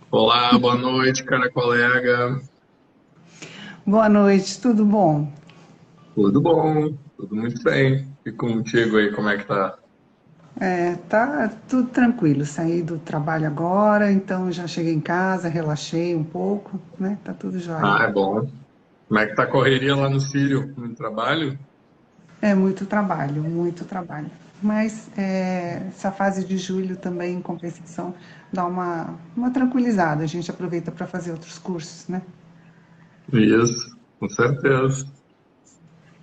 Olá, boa noite, cara colega. Boa noite, tudo bom? Tudo bom? Tudo muito bem. E contigo aí, como é que tá? Tá tudo tranquilo. Saí do trabalho agora, então já cheguei em casa, relaxei um pouco, né? Tá tudo jóia. Ah, é bom. Como é que tá a correria lá no Sírio? No trabalho? É muito trabalho, muito trabalho. Mas essa fase de julho também, em compensação, dá uma tranquilizada. A gente aproveita para fazer outros cursos, né? Isso, com certeza.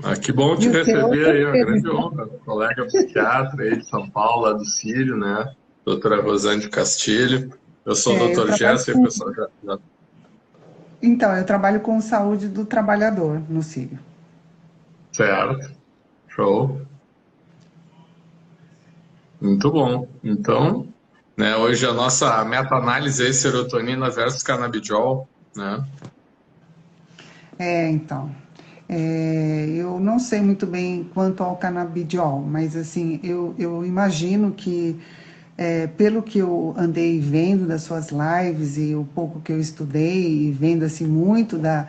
Ah, que bom E te o seu? receber aí, é uma grande honra. Colega psiquiatra aí de São Paulo, lá do Sírio, né? Doutora Rosane Castilho. Eu sou o Eu doutor trabalho Jesse, o com... pessoal já... Então, eu trabalho com saúde do trabalhador no Sírio. Certo, show. Muito bom. Então, né, hoje a nossa meta-análise é serotonina versus canabidiol, né? Então, eu não sei muito bem quanto ao canabidiol, mas assim, eu imagino que, pelo que eu andei vendo das suas lives e o pouco que eu estudei e vendo assim muito da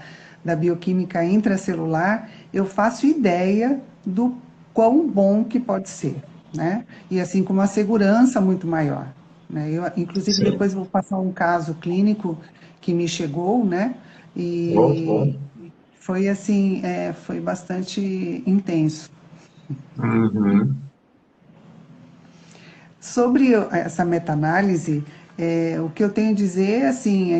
bioquímica intracelular, eu faço ideia do quão bom que pode ser, né? E assim com uma segurança muito maior, né? Eu, inclusive, Sim. depois vou passar um caso clínico que me chegou, né? Bom, bom. E foi assim, foi bastante intenso. Uhum. Sobre essa meta-análise, o que eu tenho a dizer assim, é,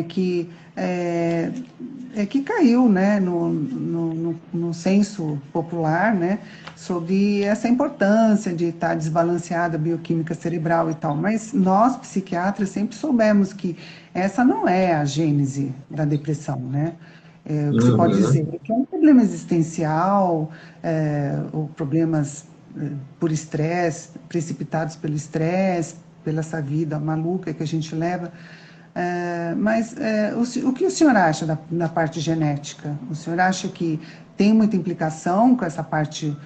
é que caiu né, no senso popular né, sobre essa importância de estar desbalanceada a bioquímica cerebral e tal. Mas nós, psiquiatras, sempre soubemos que essa não é a gênese da depressão, né? O que se pode dizer Uhum. é que é um problema existencial, ou problemas por estresse, precipitados pelo estresse, pela essa vida maluca que a gente leva. O que o senhor acha da parte genética? O senhor acha que tem muita implicação com essa parte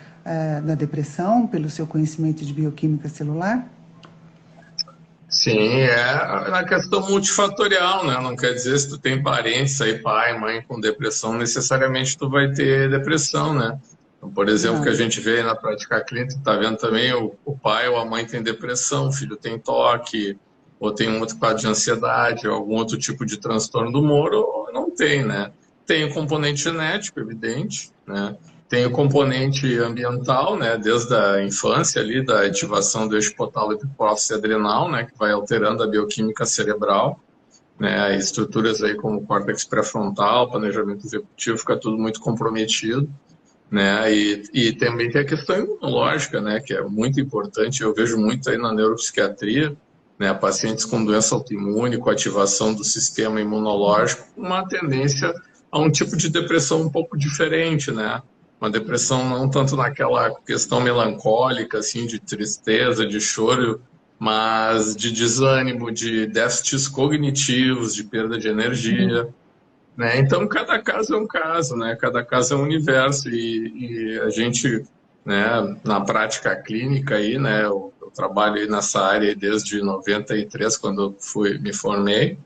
da depressão, pelo seu conhecimento de bioquímica celular? Sim, é na questão multifatorial, né? Não quer dizer se tu tem parentes aí, pai, mãe com depressão, necessariamente tu vai ter depressão, né? Então, por exemplo, que a Não. gente vê na prática clínica, tá vendo também o pai ou a mãe tem depressão, o filho tem toque, ou tem um outro quadro de ansiedade, ou algum outro tipo de transtorno do humor, ou não tem, né? Tem o componente genético, evidente, né? Tem o componente ambiental, né, desde a infância ali, da ativação do eixo hipotálamo hipófise adrenal, né, que vai alterando a bioquímica cerebral, né, estruturas aí como o córtex pré-frontal, planejamento executivo, fica tudo muito comprometido, né, e também tem a questão imunológica, né, que é muito importante, eu vejo muito aí na neuropsiquiatria, né, pacientes com doença autoimune, com ativação do sistema imunológico, uma tendência a um tipo de depressão um pouco diferente, né, uma depressão não tanto naquela questão melancólica, assim, de tristeza, de choro, mas de desânimo, de déficits cognitivos, de perda de energia, né? Então, cada caso é um caso, né? Cada caso é um universo e a gente, né, na prática clínica aí, né, eu trabalho aí nessa área desde 93, quando eu me formei,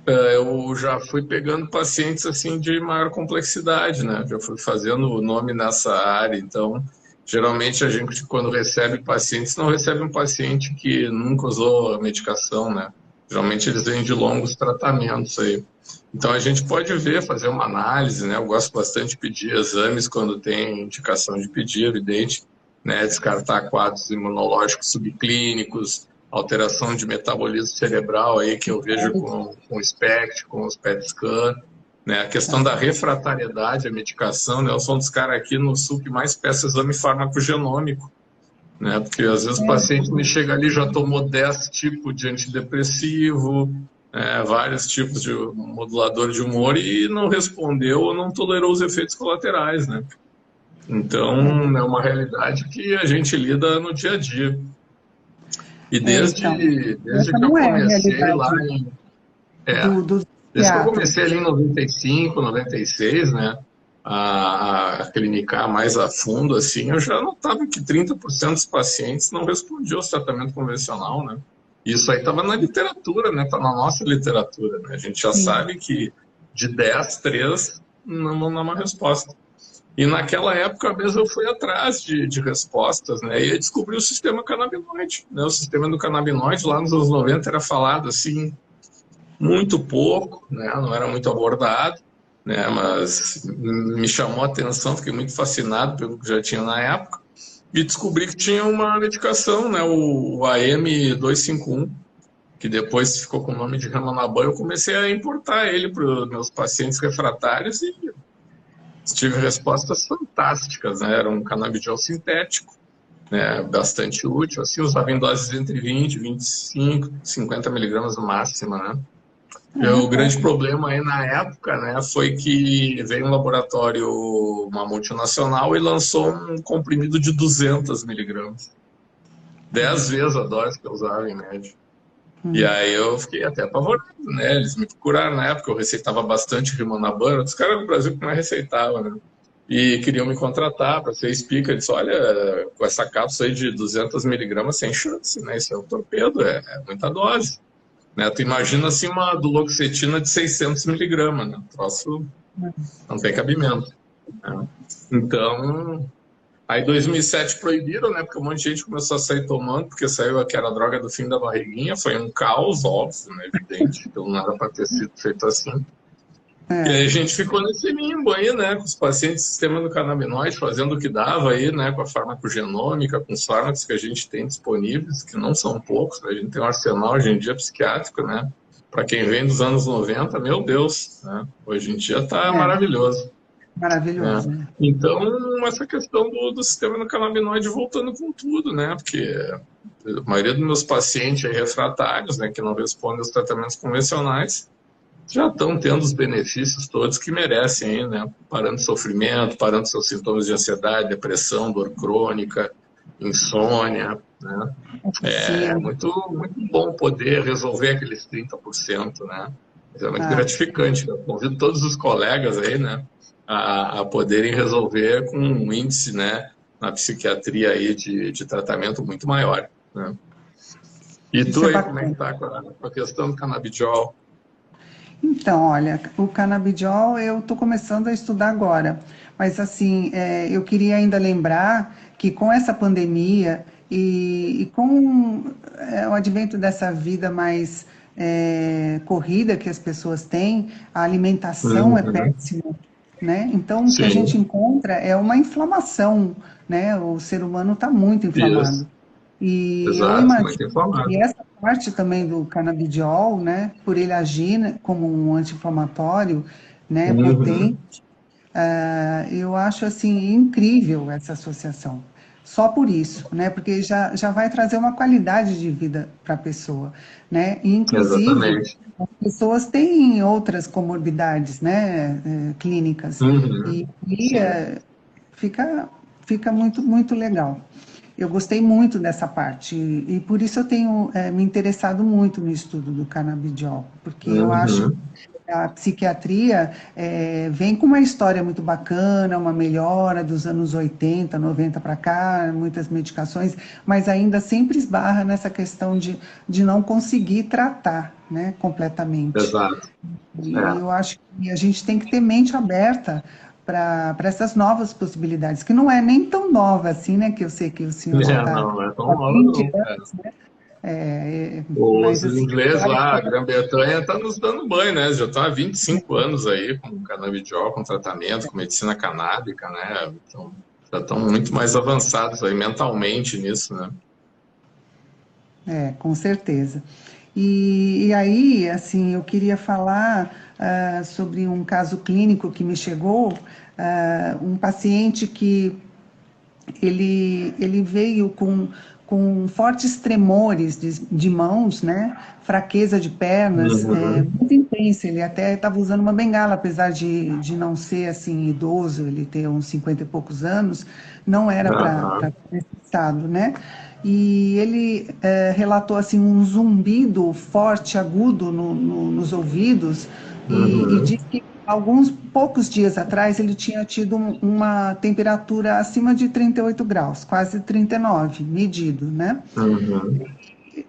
eu já fui pegando pacientes assim de maior complexidade, né? Já fui fazendo o nome nessa área, então geralmente a gente quando recebe pacientes não recebe um paciente que nunca usou a medicação, né? Geralmente eles vêm de longos tratamentos aí. Então a gente pode ver, fazer uma análise, né? Eu gosto bastante de pedir exames quando tem indicação de pedir, evidente, né? Descartar quadros imunológicos subclínicos, alteração de metabolismo cerebral aí que eu vejo com o SPECT, com os PET scan, né? A questão da refratariedade à medicação, né? Eu sou um dos caras aqui no sul que mais peço exame farmacogenômico, né? Porque às vezes o paciente me chega ali já tomou 10 tipos de antidepressivo, vários tipos de modulador de humor e não respondeu ou não tolerou os efeitos colaterais, né? Então, é uma realidade que a gente lida no dia a dia. E Então, desde essa que eu não é a comecei lá realidade em. É, dos desde que eu psiquiatras. comecei ali em 95, 96, né? A clinicar mais a fundo, assim, eu já notava que 30% dos pacientes não respondiam ao tratamento convencional, né? Isso aí estava na literatura, né? Está na nossa literatura, né? A gente já Sim. sabe que de 10, 3 não dá uma resposta. E naquela época mesmo eu fui atrás de respostas, né? E eu descobri o sistema canabinoide, né? O sistema do canabinoide lá nos anos 90 era falado assim muito pouco, né? Não era muito abordado, né? Mas me chamou a atenção, fiquei muito fascinado pelo que já tinha na época e descobri que tinha uma medicação, né? O AM251, que depois ficou com o nome de Ramanabã. Eu comecei a importar ele para os meus pacientes refratários e tive respostas fantásticas, né? Era um canabidiol sintético, né? Bastante útil, assim, usava em doses entre 20, 25, 50 miligramas máxima, né? E Ah, o grande problema aí na época, né, foi que veio um laboratório, uma multinacional, e lançou um comprimido de 200 miligramas. 10 vezes a dose que eu usava em média. E aí eu fiquei até apavorado, né? Eles me procuraram na época, eu receitava bastante Rimonabana, os caras no Brasil que mais receitavam, né? E queriam me contratar para ser speaker. Eu disse, olha, com essa cápsula aí de 200 miligramas, sem chance, né? Isso é um torpedo, é muita dose. Né? Tu imagina assim uma duloxetina de 600 miligramas, né? O troço não tem cabimento. Né? Então, aí em 2007 proibiram, né? Porque um monte de gente começou a sair tomando, porque saiu que era a droga do fim da barriguinha. Foi um caos, óbvio, né? Evidente. Então não era para ter sido feito assim. E é, aí a gente ficou nesse limbo aí, né? Com os pacientes do sistema do canabinoide, fazendo o que dava aí, né? Com a farmacogenômica, com os fármacos que a gente tem disponíveis, que não são poucos, né? A gente tem um arsenal hoje em dia psiquiátrico, né? Para quem vem dos anos 90, meu Deus, né? Hoje em dia está é, maravilhoso. Né? maravilhoso, né? Então, essa questão do sistema endocannabinoide voltando com tudo, né? Porque a maioria dos meus pacientes aí refratários, né, que não respondem aos tratamentos convencionais, já estão tendo os benefícios todos que merecem, aí, né? Parando sofrimento, parando seus sintomas de ansiedade, depressão, dor crônica, insônia, né? É Sim, muito, muito bom poder resolver aqueles 30%, né? É muito ah, gratificante. Eu convido todos os colegas aí, né, a poderem resolver com um índice, né, na psiquiatria aí de tratamento muito maior, né? E isso tu é aí, como é que bacana. tá com a questão do canabidiol? Então, olha, o canabidiol eu estou começando a estudar agora, mas assim, eu queria ainda lembrar que com essa pandemia e com o advento dessa vida mais corrida que as pessoas têm, a alimentação é Uhum. péssima, né? Então, o que a gente Sim, encontra é uma inflamação, né? O ser humano está muito isso. inflamado. E eu Exato, imagino muito que inflamado. essa parte também do canabidiol, né, por ele agir né, como um anti-inflamatório, né, potente, Uhum. eu acho assim incrível essa associação. Só por isso, né, porque já vai trazer uma qualidade de vida para a pessoa, né? E, inclusive, Exatamente. as pessoas têm outras comorbidades, né, clínicas, Uhum. e Sim. fica, fica muito legal. Eu gostei muito dessa parte e por isso eu tenho me interessado muito no estudo do canabidiol, porque eu acho Uhum. que a psiquiatria vem com uma história muito bacana, uma melhora dos anos 80, 90 para cá, muitas medicações, mas ainda sempre esbarra nessa questão de não conseguir tratar, né, completamente. Exato. E É. eu acho que a gente tem que ter mente aberta para essas novas possibilidades, que não é nem tão nova assim, né? Que eu sei que o senhor já É, está não, não é tão há nova 20 não. É. anos, Os mas assim, ingleses vale a lá, a pena. Grã-Bretanha está nos dando banho, né? Já estão há 25 anos aí com canabidiol, com tratamento, com medicina canábica, né? Então, já estão muito mais avançados aí mentalmente nisso, né? Com certeza. E aí, assim, eu queria falar sobre um caso clínico que me chegou, um paciente que ele veio com fortes tremores de mãos, né? Fraqueza de pernas, Uhum. muito intensa. Ele até estava usando uma bengala, apesar de não ser assim idoso, ele ter uns 50 e poucos anos, não era para Aham. esse estado, né? E ele relatou assim um zumbido forte, agudo nos ouvidos, e Uhum. disse que alguns poucos dias atrás ele tinha tido uma temperatura acima de 38 graus, quase 39, medido, né? Uhum.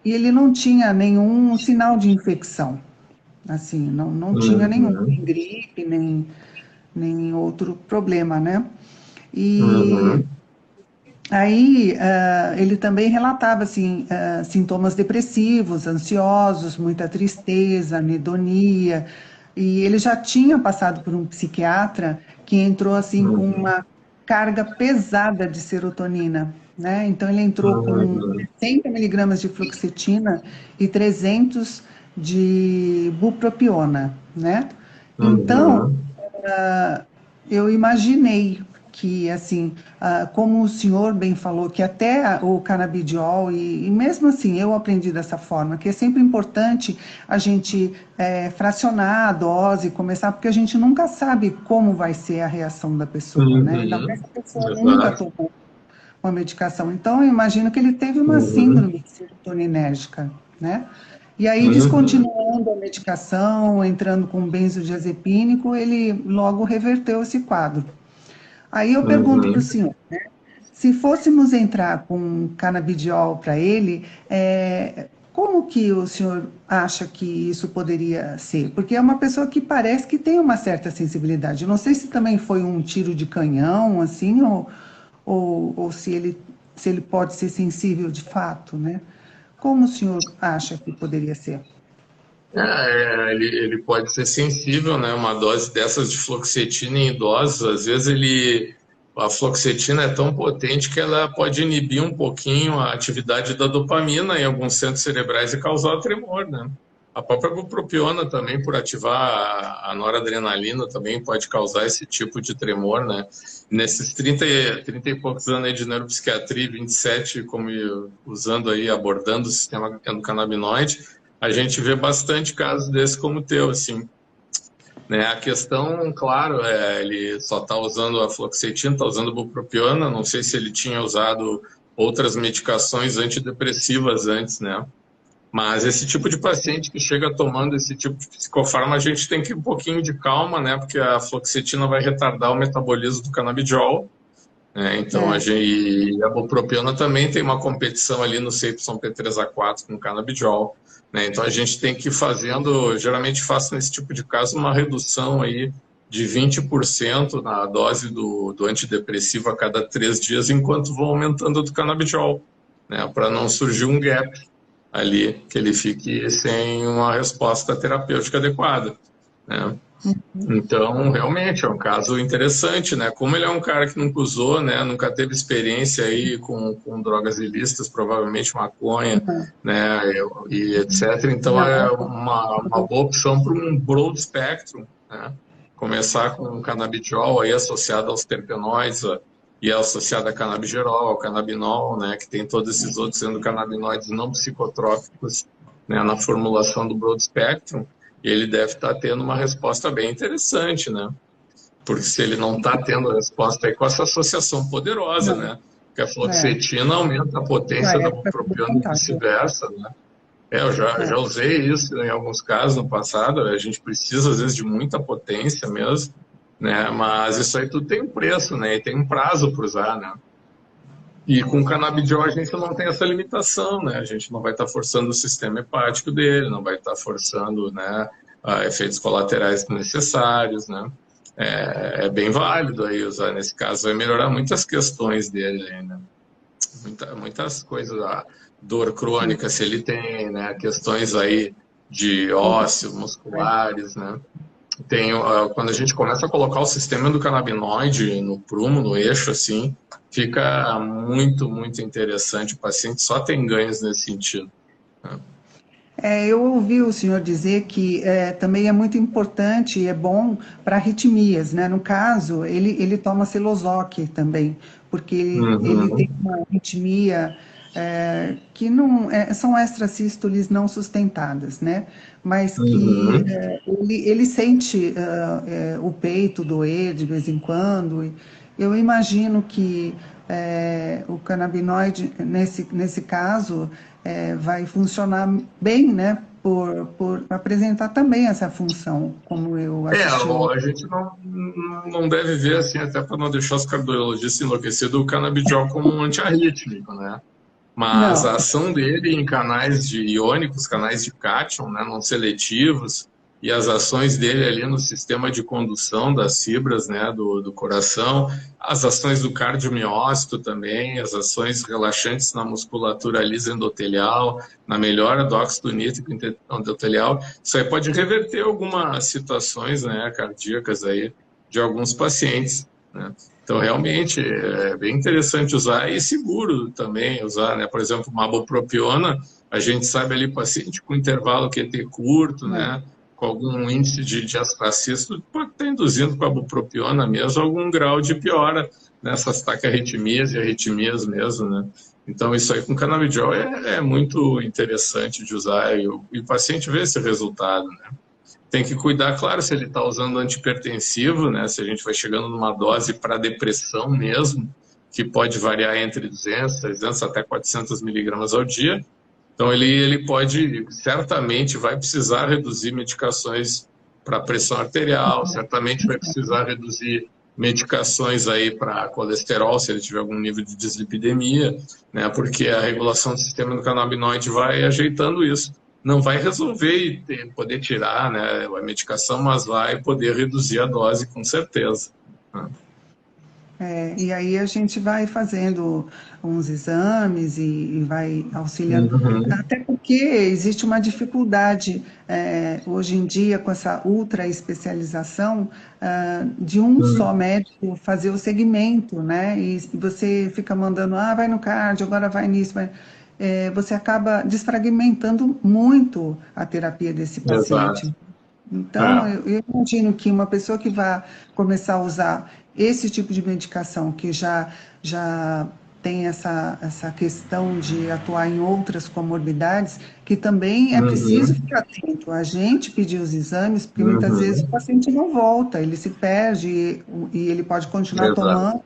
ele não tinha nenhum sinal de infecção, assim, não tinha nenhum, Uhum. nem gripe, nem outro problema, né? E Uhum. aí ele também relatava assim, sintomas depressivos, ansiosos, muita tristeza, anedonia, e ele já tinha passado por um psiquiatra que entrou assim com Uhum. uma carga pesada de serotonina, né? Então ele entrou com Uhum. 60 miligramas de fluoxetina e 300 de bupropiona, né? Então, Uhum. eu imaginei que, assim, como o senhor bem falou, que até o canabidiol, e mesmo assim eu aprendi dessa forma, que é sempre importante a gente fracionar a dose, começar, porque a gente nunca sabe como vai ser a reação da pessoa, né? Ainda mais Uhum. se a pessoa nunca Exato. tomou uma medicação. Então, eu imagino que ele teve uma Uhum. síndrome serotoninérgica, né? E aí, Uhum. descontinuando a medicação, entrando com benzodiazepínico, ele logo reverteu esse quadro. Aí eu pergunto para o Uhum. senhor, se fôssemos entrar com canabidiol para ele, como que o senhor acha que isso poderia ser? Porque é uma pessoa que parece que tem uma certa sensibilidade. Eu não sei se também foi um tiro de canhão, assim, ou se ele pode ser sensível de fato, né? Como o senhor acha que poderia ser? Ele pode ser sensível, né? Uma dose dessas de fluoxetina em idosos, às vezes a fluoxetina é tão potente que ela pode inibir um pouquinho a atividade da dopamina em alguns centros cerebrais e causar tremor, né? A própria bupropiona também, por ativar a noradrenalina, também pode causar esse tipo de tremor, né? Nesses 30 e poucos anos aí de neuropsiquiatria, 27 como usando aí, abordando o sistema endocannabinoide, a gente vê bastante casos desse como o teu, assim, né? A questão, claro, ele só está usando a fluoxetina, está usando a bupropiona, não sei se ele tinha usado outras medicações antidepressivas antes, né? Mas esse tipo de paciente que chega tomando esse tipo de psicofarma, a gente tem que ir um pouquinho de calma, né? Porque a fluoxetina vai retardar o metabolismo do canabidiol, né? Então, É, e a bupropiona também tem uma competição ali no CYP3A4 com o canabidiol, né? Então, a gente tem que ir fazendo, geralmente faço nesse tipo de caso, uma redução aí de 20% na dose do antidepressivo a cada 3 dias, enquanto vou aumentando a do canabidiol, né? Para não surgir um gap ali, que ele fique sem uma resposta terapêutica adequada, né? Então, realmente, é um caso interessante, né? Como ele é um cara que nunca usou, né? Nunca teve experiência aí com drogas ilícitas, provavelmente maconha, né? E etc. Então, é não, uma boa opção para um broad spectrum, né? Começar com o canabidiol aí associado aos terpenoides e associado a canabigerol, ao canabinol, né? Que tem todos esses outros endocannabinoides não psicotrópicos, né? Na formulação do broad spectrum, ele deve estar tendo uma resposta bem interessante, né? Porque se ele não está tendo resposta aí com essa associação poderosa, não, né? Que a é, fluoxetina aumenta a já potência da era para ter bupropiona e contado. vice-versa, né? Eu já É. usei isso em alguns casos no passado, a gente precisa às vezes de muita potência mesmo, né? Mas isso aí tudo tem um preço, né? E tem um prazo para usar, né? E com o canabidiol a gente não tem essa limitação, né? A gente não vai estar forçando o sistema hepático dele, não vai estar forçando, né, efeitos colaterais necessários, né? É bem válido aí usar nesse caso, vai melhorar muitas questões dele aí, né? Muitas coisas, a dor crônica, se ele tem, né, questões aí de ósseo, musculares, né? Quando a gente começa a colocar o sistema endocannabinoide no prumo, no eixo, assim, fica muito, muito interessante. O paciente só tem ganhos nesse sentido, né? Eu ouvi o senhor dizer que também é muito importante e é bom para arritmias, né? No caso, ele toma Selozoc também, porque ele tem Uhum, uma arritmia que não são extrasístoles não sustentadas, né? Mas que uhum. ele sente o peito doer de vez em quando. E eu imagino que o canabinoide, nesse caso, vai funcionar bem, né? Por apresentar também essa função, como eu assisti Bom, o. a gente não deve ver, assim, até para não deixar os cardiologistas enlouquecidos, o canabidiol como um antiarrítmico, né? mas a Não. ação dele em canais de iônicos, canais de cátion, né, não seletivos, e as ações dele ali no sistema de condução das fibras, né, do coração, as ações do cardiomiócito também, as ações relaxantes na musculatura lisa endotelial, na melhora do óxido nítrico endotelial, isso aí pode reverter algumas situações, né, cardíacas aí de alguns pacientes, né? Então, realmente, é bem interessante usar e seguro também usar, né? Por exemplo, uma bupropiona, a gente sabe ali, paciente com intervalo QT curto, né? Com algum índice de asfixia, pode estar induzindo com a bupropiona mesmo algum grau de piora nessas taquiarritmias e arritmias mesmo, né? Então, isso aí com canabidiol é muito interessante de usar e o paciente vê esse resultado, né? Tem que cuidar, claro, se ele está usando antipertensivo, né? Se a gente vai chegando numa dose para depressão mesmo, que pode variar entre 200, 300 até 400 miligramas ao dia. Então, ele pode, certamente, vai precisar reduzir medicações para pressão arterial, certamente vai precisar reduzir medicações aí para colesterol, se ele tiver algum nível de dislipidemia, né? Porque a regulação do sistema endocannabinoide vai ajeitando isso. Não vai resolver e poder tirar, né, a medicação, mas vai poder reduzir a dose com certeza, né? E aí a gente vai fazendo uns exames e vai auxiliando, Uhum. até porque existe uma dificuldade hoje em dia com essa ultra especialização de um só Uhum. médico fazer o segmento, né? E você fica mandando, vai no cardio, agora vai nisso, você acaba desfragmentando muito a terapia desse Exato. paciente. Então, É. eu imagino que uma pessoa que vai começar a usar esse tipo de medicação, que já tem essa questão de atuar em outras comorbidades, que também é preciso Uhum. ficar atento. A gente pedir os exames, porque muitas vezes o Uhum. paciente não volta, ele se perde e ele pode continuar Exato. tomando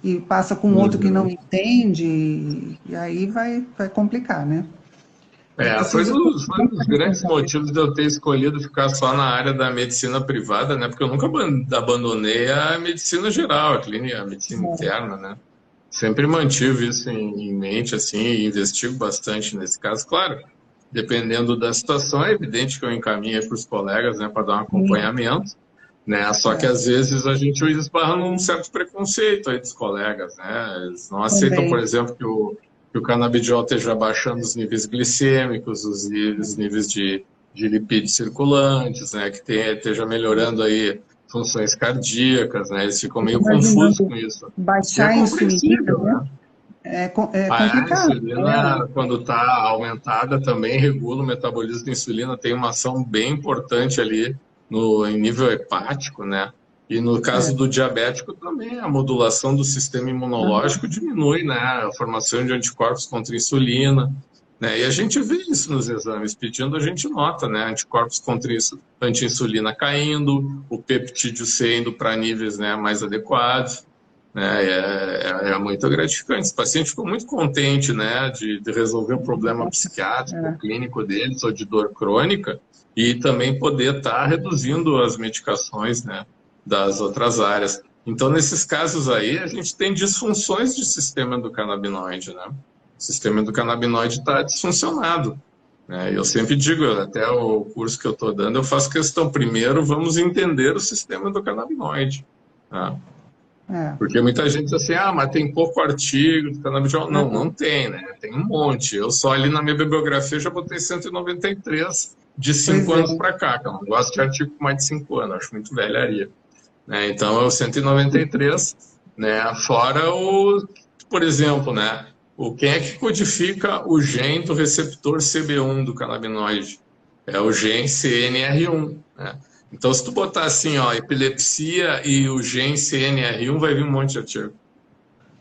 e passa com outro que não Uhum. entende, e aí vai complicar, né? É Foi preciso ter foi um muita dos grandes responsabilidade. motivos de eu ter escolhido ficar só na área da medicina privada, né? Porque eu nunca abandonei a medicina geral, a clínica, a medicina interna, né? Sempre mantive isso em mente, assim, e investigo bastante nesse caso. Claro, dependendo da situação, é evidente que eu encaminho para os colegas, né, para dar um Sim, acompanhamento, né? Só que é, às vezes a gente esbarra num certo preconceito aí dos colegas, né? Eles não aceitam, por também. exemplo, que o canabidiol esteja baixando os níveis glicêmicos, os níveis de lipídios circulantes, né? Que esteja melhorando aí funções cardíacas, né? Eles ficam Fico meio confusos imaginando com isso. E é baixar a insulina, compreensível, né? né? É A complicado, né? insulina, quando está aumentada, também regula o metabolismo da insulina, tem uma ação bem importante ali no, em nível hepático, né? E no É, caso do diabético também, a modulação do sistema imunológico aham, diminui, né? A formação de anticorpos contra a insulina, né? E a gente vê isso nos exames, pedindo a gente nota, né? Anticorpos contra anti-insulina caindo, o peptídeo C indo para níveis, né, mais adequados, né? É muito gratificante. Esse paciente ficou muito contente, né, de resolver o problema psiquiátrico, é, clínico deles, ou de dor crônica, e também poder estar reduzindo as medicações, né, das outras áreas. Então, nesses casos aí, a gente tem disfunções de sistema endocannabinoide, né? O sistema endocannabinoide está disfuncionado, né? Eu sempre digo, até o curso que eu estou dando, eu faço questão, primeiro vamos entender o sistema endocannabinoide, né? é, Porque muita gente diz assim, mas tem pouco artigo do canabidiol. Não, não aham, tem, né? Tem um monte. Eu só ali na minha bibliografia já botei 193 de pois 5 é, anos para cá, que eu não gosto de artigo com mais de 5 anos, acho muito velharia, né? Então, é o 193, né? Fora por exemplo, né? Quem é que codifica o gene do receptor CB1 do canabinoide? É o gene CNR1, né? Então, se tu botar assim, ó, epilepsia e o gene CNR1, vai vir um monte de artigo.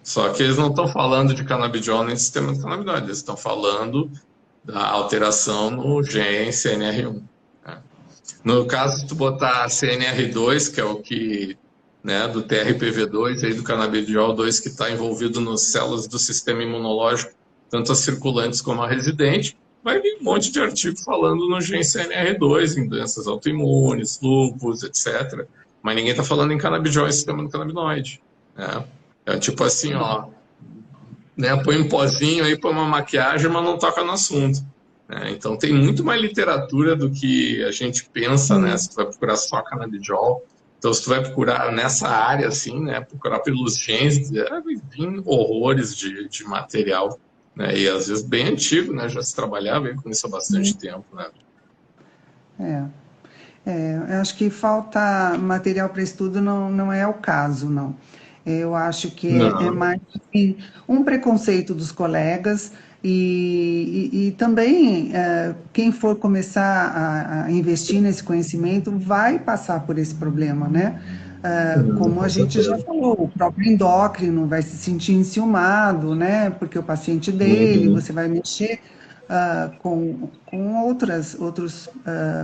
Só que eles não estão falando de canabidiol nem de sistema de canabinoide, eles estão falando da alteração no gene CNR1, né? No caso, se tu botar CNR2, que é o que, né, do TRPV2, aí do canabidiol 2, que está envolvido nas células do sistema imunológico, tanto as circulantes como a residente, vai vir um monte de artigo falando no gene CNR2, em doenças autoimunes, lúpus, etc. Mas ninguém está falando em canabidiol e sistema do canabinoide, né? É tipo assim, ó, né? Põe um pozinho aí, põe uma maquiagem, mas não toca no assunto. Né? Então tem muito mais literatura do que a gente pensa, né? Sim. Se tu vai procurar só canabidiol. Então, se tu vai procurar nessa área, assim, né? Procurar pelos genes, vir horrores de material, né? E às vezes bem antigo, né? Já se trabalhava aí com isso há bastante tempo, né? É. Eu acho que falta material para estudo não é o caso, não. Eu acho que é Não. mais assim, um preconceito dos colegas e também quem for começar a investir nesse conhecimento vai passar por esse problema, né? Como a Com gente já certeza. falou, o próprio endócrino vai se sentir enciumado, né? Porque o paciente dele, Uhum. você vai mexer com outros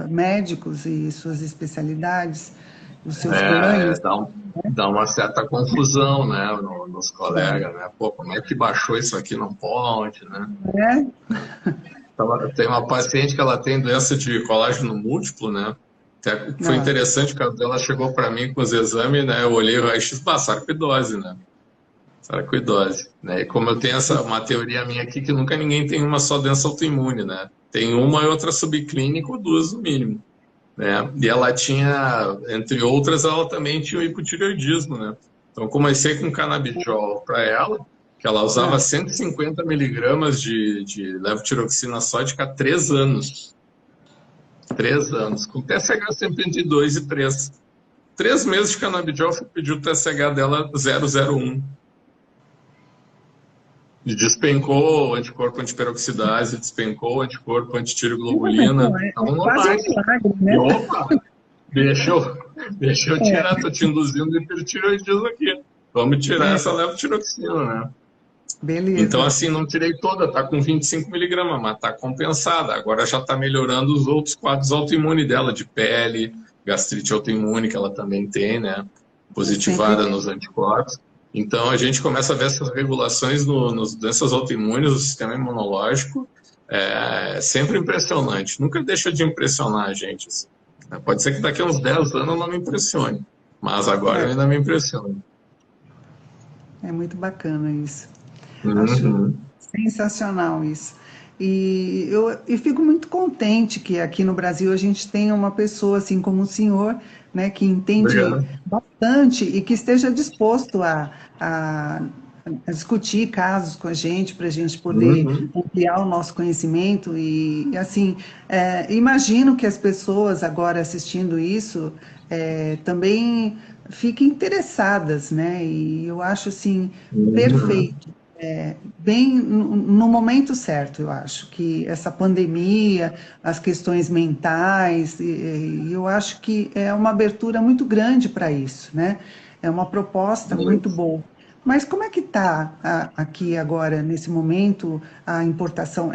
médicos e suas especialidades, os seus ganhos, Dá uma certa confusão, né, nos é, colegas, né? Pô, como é que baixou isso aqui? Não pode, né? né? Tem uma paciente que ela tem doença de colágeno múltiplo, né? Até que foi Ah, interessante, quando ela chegou para mim com os exames, né? Eu olhei o raio-x, sarcoidose, né? Sarcoidose, né? E como eu tenho uma teoria minha aqui que nunca ninguém tem uma só doença autoimune, né? Tem uma e outra subclínica ou duas no mínimo, né? E ela tinha, entre outras, ela também tinha o hipotireoidismo, né? Então, comecei com canabidiol para ela, que ela usava ah, 150 miligramas de levotiroxina sódica há 3 anos. 3 anos, com TSH sempre entre 2 e 3. 3 meses de canabidiol, fui pedir o TSH dela 0,01. E despencou o anticorpo antiperoxidase, despencou o anticorpo antitireoglobulina, é estavam quase um normais. milagre, E né? opa, deixa eu, deixa eu tirar, tô te induzindo hipertireoidismo aqui. Vamos tirar É, essa levotiroxina, né? Então, beleza. assim, não tirei toda, tá com 25 miligramas, mas tá compensada. Agora já tá melhorando os outros quadros autoimunes dela, de pele, gastrite autoimune, que ela também tem, né? É sempre, Positivada nos anticorpos. Então, a gente começa a ver essas regulações nas doenças autoimunes do sistema imunológico. É sempre impressionante. Nunca deixa de impressionar a gente, assim, né? Pode ser que daqui a uns 10 anos eu não me impressione, mas agora eu é, ainda me impressiono. é muito bacana isso. Acho Uhum. sensacional isso. E fico muito contente que aqui no Brasil a gente tenha uma pessoa assim como o senhor, né, que entende Obrigado. bastante e que esteja disposto a, a discutir casos com a gente para a gente poder Uhum. ampliar o nosso conhecimento. E assim, imagino que as pessoas agora assistindo isso também fiquem interessadas, né? E eu acho assim Uhum. perfeito bem no momento certo, eu acho, que essa pandemia, as questões mentais, e eu acho que é uma abertura muito grande para isso, né? É uma proposta muito boa. Mas como é que está aqui agora, nesse momento, a importação?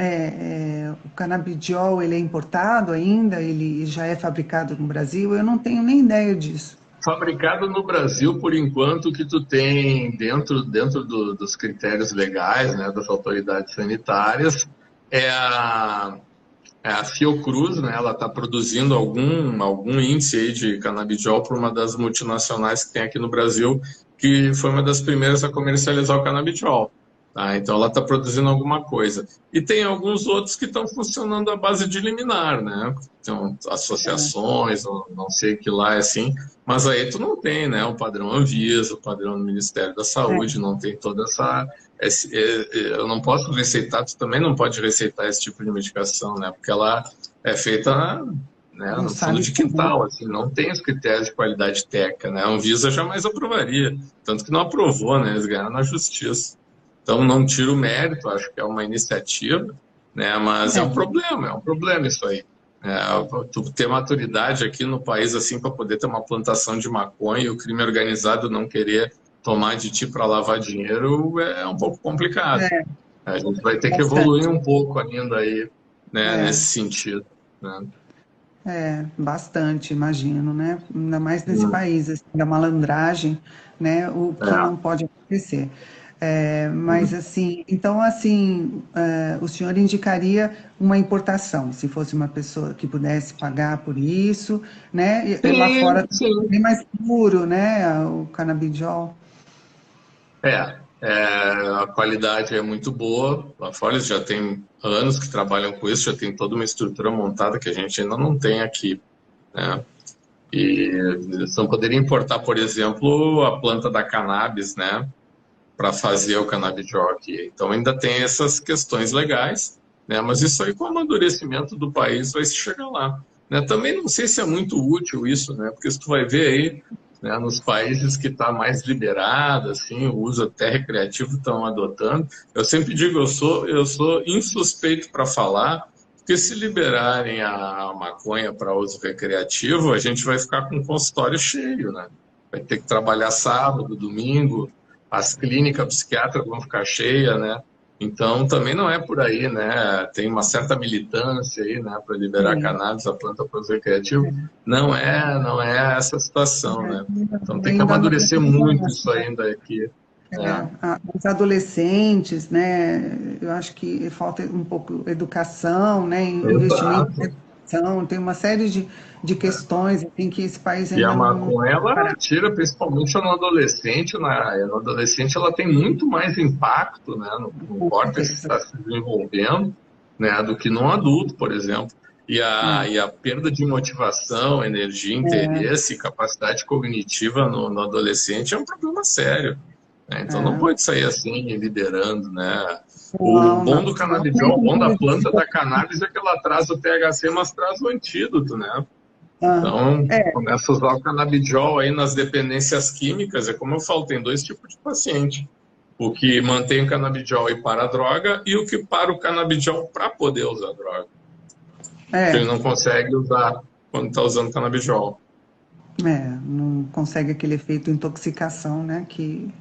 O canabidiol, ele é importado ainda? Ele já é fabricado no Brasil? Eu não tenho nem ideia disso. Fabricado no Brasil, por enquanto, o que tu tem dentro dos critérios legais, né, das autoridades sanitárias, é a Fiocruz, né, ela está produzindo algum índice aí de canabidiol para uma das multinacionais que tem aqui no Brasil, que foi uma das primeiras a comercializar o canabidiol. Tá? Então ela está produzindo alguma coisa. E tem alguns outros que estão funcionando à base de liminar, né? Então, associações, não sei que lá é assim, mas aí tu não tem, né? O padrão Anvisa, o padrão do Ministério da Saúde, não tem toda essa. Eu não posso receitar, tu também não pode receitar esse tipo de medicação, né? Porque ela é feita, né, Não no fundo sabe de como. quintal, assim, não tem os critérios de qualidade técnica, né? A Anvisa jamais aprovaria, tanto que não aprovou, né? Eles ganharam na justiça. Então, não tiro o mérito, acho que é uma iniciativa, né? Mas é um problema isso aí. Tu ter maturidade aqui no país assim para poder ter uma plantação de maconha e o crime organizado não querer tomar de ti para lavar dinheiro é um pouco complicado. É, A gente vai ter que evoluir bastante. um pouco ainda aí, né, É. nesse sentido, né? Bastante, imagino, né? Ainda mais nesse Hum. país, assim, da malandragem, né? O que É. não pode acontecer. Mas, Hum. assim, então, assim, o senhor indicaria uma importação, se fosse uma pessoa que pudesse pagar por isso, né? E lá Sim, fora é sim. bem mais puro, né? O canabidiol. É. A qualidade é muito boa. Lá fora eles já tem anos que trabalham com isso, já tem toda uma estrutura montada que a gente ainda não tem aqui, né? E eles não poderiam importar, por exemplo, a planta da cannabis, né, para fazer o canabidiol aqui. Então ainda tem essas questões legais, né? Mas isso aí com o amadurecimento do país vai se chegar lá, né? Também não sei se é muito útil isso, né? Porque se tu vai ver aí, né, nos países que está mais liberado, assim, o uso até recreativo estão adotando. Eu sempre digo, eu sou insuspeito para falar, porque se liberarem a maconha para uso recreativo, a gente vai ficar com o consultório cheio, né? Vai ter que trabalhar sábado, domingo, as clínicas psiquiátricas vão ficar cheias, né? Então, também não é por aí, né? Tem uma certa militância aí, né, para liberar a Sim. cannabis, a planta para uso recreativo. Não é essa situação, né? Então, tem que Ainda não. amadurecer muito isso ainda aqui, né? Os adolescentes, né? Eu acho que falta um pouco educação, né? Investimento em Exato. educação, tem uma série de questões assim, que esse país E a ainda não maconha, está ela preparado. tira principalmente no adolescente, né? No adolescente ela tem muito mais impacto, né, no Com córtex que certeza. está se desenvolvendo, né, do que no adulto, por exemplo. E a, É, e a perda de motivação, energia, é, interesse, capacidade cognitiva no adolescente é um problema sério, né? Então não é. pode sair assim, liderando, né? O Não, bom não, do senão canabidiol, o bom da planta da cannabis é que ela traz o THC, mas traz o antídoto, né? ah, Então, é, começa a usar o canabidiol aí nas dependências químicas. É como eu falo, tem dois tipos de paciente. O que mantém o canabidiol e para a droga, e o que para o canabidiol para poder usar a droga. Que ele é, não consegue usar quando está usando canabidiol. não consegue aquele efeito intoxicação, né? Que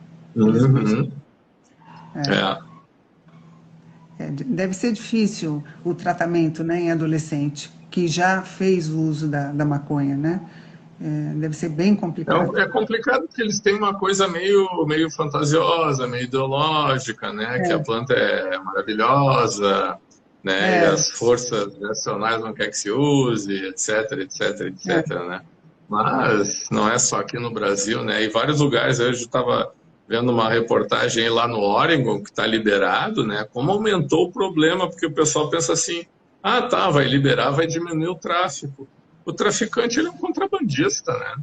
eles buscam. Uhum. É. Deve ser difícil o tratamento, né, em adolescente que já fez o uso da maconha, né? Deve ser bem complicado. É complicado porque eles têm uma coisa meio fantasiosa, meio ideológica, né? Que a planta é maravilhosa, né? E É, as forças nacionais não querem que se use, etc, etc, é, etc, né? Mas não é só aqui no Brasil, né? Em vários lugares, eu estava vendo uma reportagem aí lá no Oregon, que está liberado, né? Como aumentou o problema, porque o pessoal pensa assim, ah, tá, vai liberar, vai diminuir o tráfico. O traficante, ele é um contrabandista, né?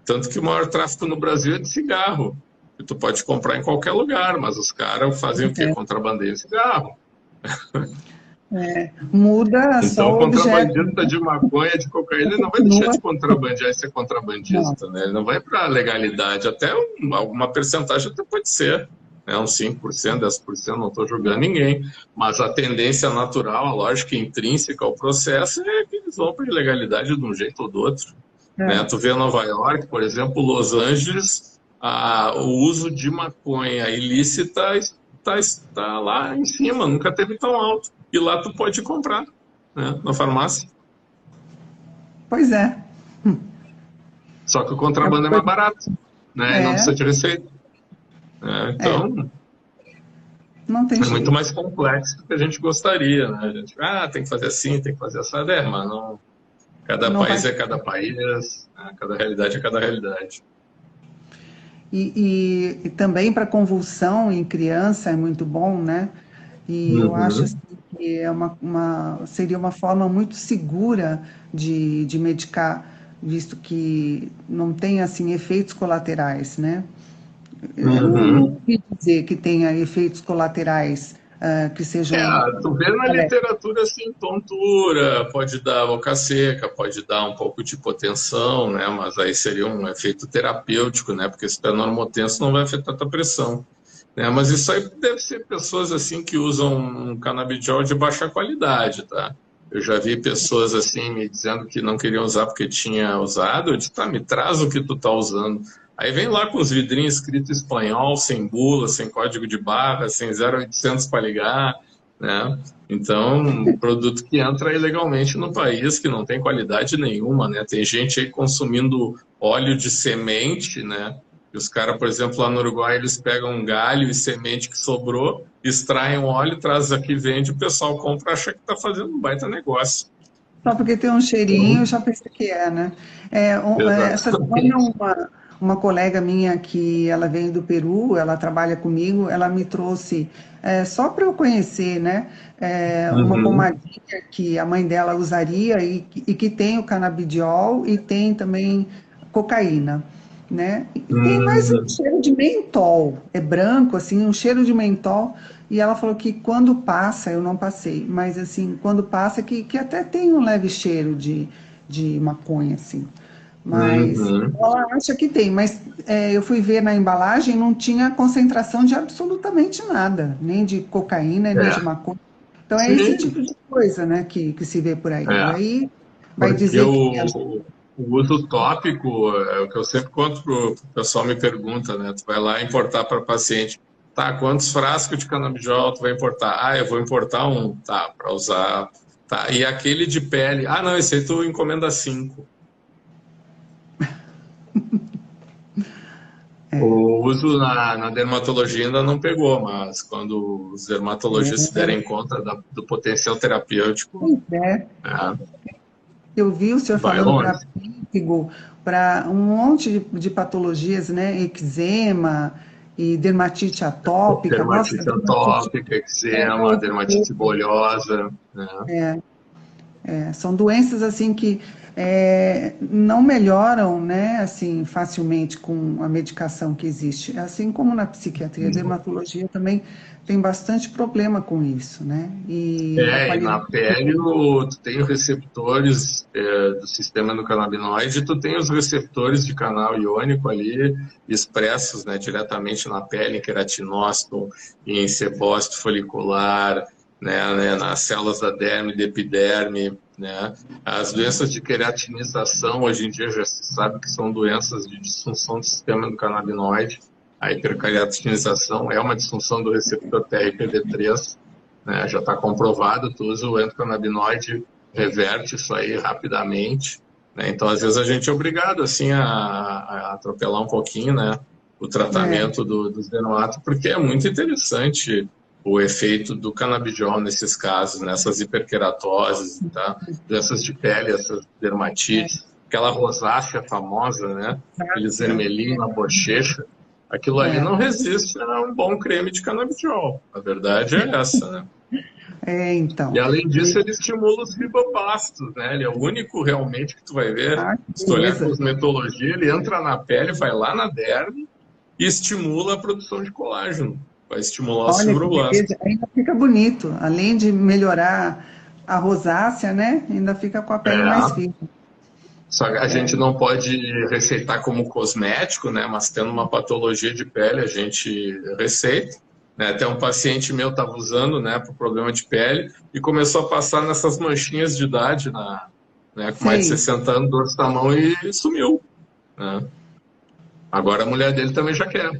Tanto que o maior tráfico no Brasil é de cigarro. Que tu pode comprar em qualquer lugar, mas os caras fazem o quê? é. Contrabandeio de cigarro. Muda Então, só o o objeto, contrabandista de maconha, de cocaína, ele não vai deixar continua. de contrabandear e ser Não, contrabandista, né? Ele não vai para a legalidade. Até alguma percentagem até pode ser, né? Uns 5%, 10%, não estou julgando ninguém. Mas a tendência natural, a lógica intrínseca ao processo é que eles vão para a ilegalidade de um jeito ou do outro, né? é, Tu vê Nova York, por exemplo, Los Angeles, o uso de maconha ilícita está lá em cima, nunca teve tão alto. E lá tu pode comprar, né, na farmácia. pois é. Só que o É uma contrabando é mais coisa. barato, né, e não É, precisa de receita. Né? é, Então, não tem é muito jeito. mais complexo do que a gente gostaria. Né? A gente, tem que fazer assim, tem que fazer essa, mas não. Cada Não vai. país é cada país, né? Cada realidade é cada realidade. E também para convulsão em criança é muito bom, né? E eu acho assim, Uhum. que é seria uma forma muito segura de medicar, visto que não tem assim efeitos colaterais, né? Eu não Uhum. ouvi dizer que tenha efeitos colaterais que sejam Tu vê na literatura assim, tontura, pode dar boca seca, pode dar um pouco de hipotensão, né? Mas aí seria um efeito terapêutico, né? Porque se tu é normotenso não vai afetar a tua pressão, né? Mas isso aí deve ser pessoas assim que usam um canabidiol de baixa qualidade, tá? Eu já vi pessoas assim me dizendo que não queriam usar porque tinha usado. Eu disse, tá, me traz o que tu tá usando. Aí vem lá com os vidrinhos escrito em espanhol, sem bula, sem código de barra, sem 0800 para ligar, né? Então, produto que entra ilegalmente no país, que não tem qualidade nenhuma, né? Tem gente aí consumindo óleo de semente, né? E os caras, por exemplo, lá no Uruguai, eles pegam um galho e semente que sobrou, extraem o óleo, trazem aqui, vende, o pessoal compra, acha que está fazendo um baita negócio. só porque tem um cheirinho, eu Então, já pensei que é, né? Essa semana exatamente. uma colega minha que ela veio do Peru, ela trabalha comigo, ela me trouxe, só para eu conhecer, né, uma Uhum. pomadinha que a mãe dela usaria e que tem o canabidiol e tem também cocaína, né? E tem mais um Uhum. cheiro de mentol, é branco, assim, um cheiro de mentol. E ela falou que quando passa, eu não passei, mas assim, quando passa, que até tem um leve cheiro de maconha, assim. Mas Uhum. ela acha que tem, mas eu fui ver na embalagem, não tinha concentração de absolutamente nada, nem de cocaína, nem de É, maconha. Então é esse sim, tipo de coisa, né, que se vê por aí. é. Aí vai Porque dizer que o uso tópico é o que eu sempre conto pro pessoal me pergunta, né? Tu vai lá importar para paciente. Tá, quantos frascos de canabidiol tu vai importar? Ah, eu vou importar um, tá, para usar. Tá, e aquele de pele? Ah, não, esse aí tu encomenda cinco. O uso na dermatologia ainda não pegou, mas quando os dermatologistas se derem conta do potencial terapêutico, é, é, eu vi o senhor vai falando para longe. pênfigo, para um monte de patologias, né? Eczema e dermatite atópica. Nossa, Dermatite dermatite atópica, é eczema, dermatite horroroso. bolhosa, né? São doenças assim que não melhoram, né, assim, facilmente com a medicação que existe. Assim como na psiquiatria, a dermatologia também tem bastante problema com isso, né? E a E na qualidade pele tu tem os receptores do sistema endocannabinoide, tu tem os receptores de canal iônico ali expressos, né, diretamente na pele, em queratinócito, em sebócito folicular, né, nas células da derme, da epiderme, né. As doenças de queratinização, hoje em dia já se sabe que são doenças de disfunção do sistema endocannabinoide. A hiperqueratinização é uma disfunção do receptor TRPV3, né? Já está comprovado, tu usa o endocannabinoide, reverte isso aí rapidamente, né? Então, às vezes, a gente é obrigado, assim, a atropelar um pouquinho, né, o é, tratamento dos dermatos, porque é muito interessante o efeito do canabidiol nesses casos, nessas hiperqueratoses, tá? Doenças de pele, essas dermatites, aquela rosácea famosa, né? Aqueles Sácia, vermelhinhos na bochecha, aquilo ali é, não resiste a um bom creme de canabidiol. A verdade é essa, né? E então. além E, disso, ele estimula os fibroblastos, né? Ele é o único realmente que tu vai ver, ah, que se tu olhar beleza. cosmetologia, ele entra na pele, vai lá na derme e estimula a produção de colágeno. Vai estimular os Olha que beleza, fibroblastos. ainda fica bonito. Além de melhorar a rosácea, né? Ainda fica com a pele mais É. firme. Só que a gente não pode receitar como cosmético, né? Mas tendo uma patologia de pele, a gente receita. Né? Até um paciente meu estava usando, né, para o problema de pele e começou a passar nessas manchinhas de idade, né, com mais de Sei. 60 anos, dor da mão e sumiu. Né? Agora a mulher dele também já quer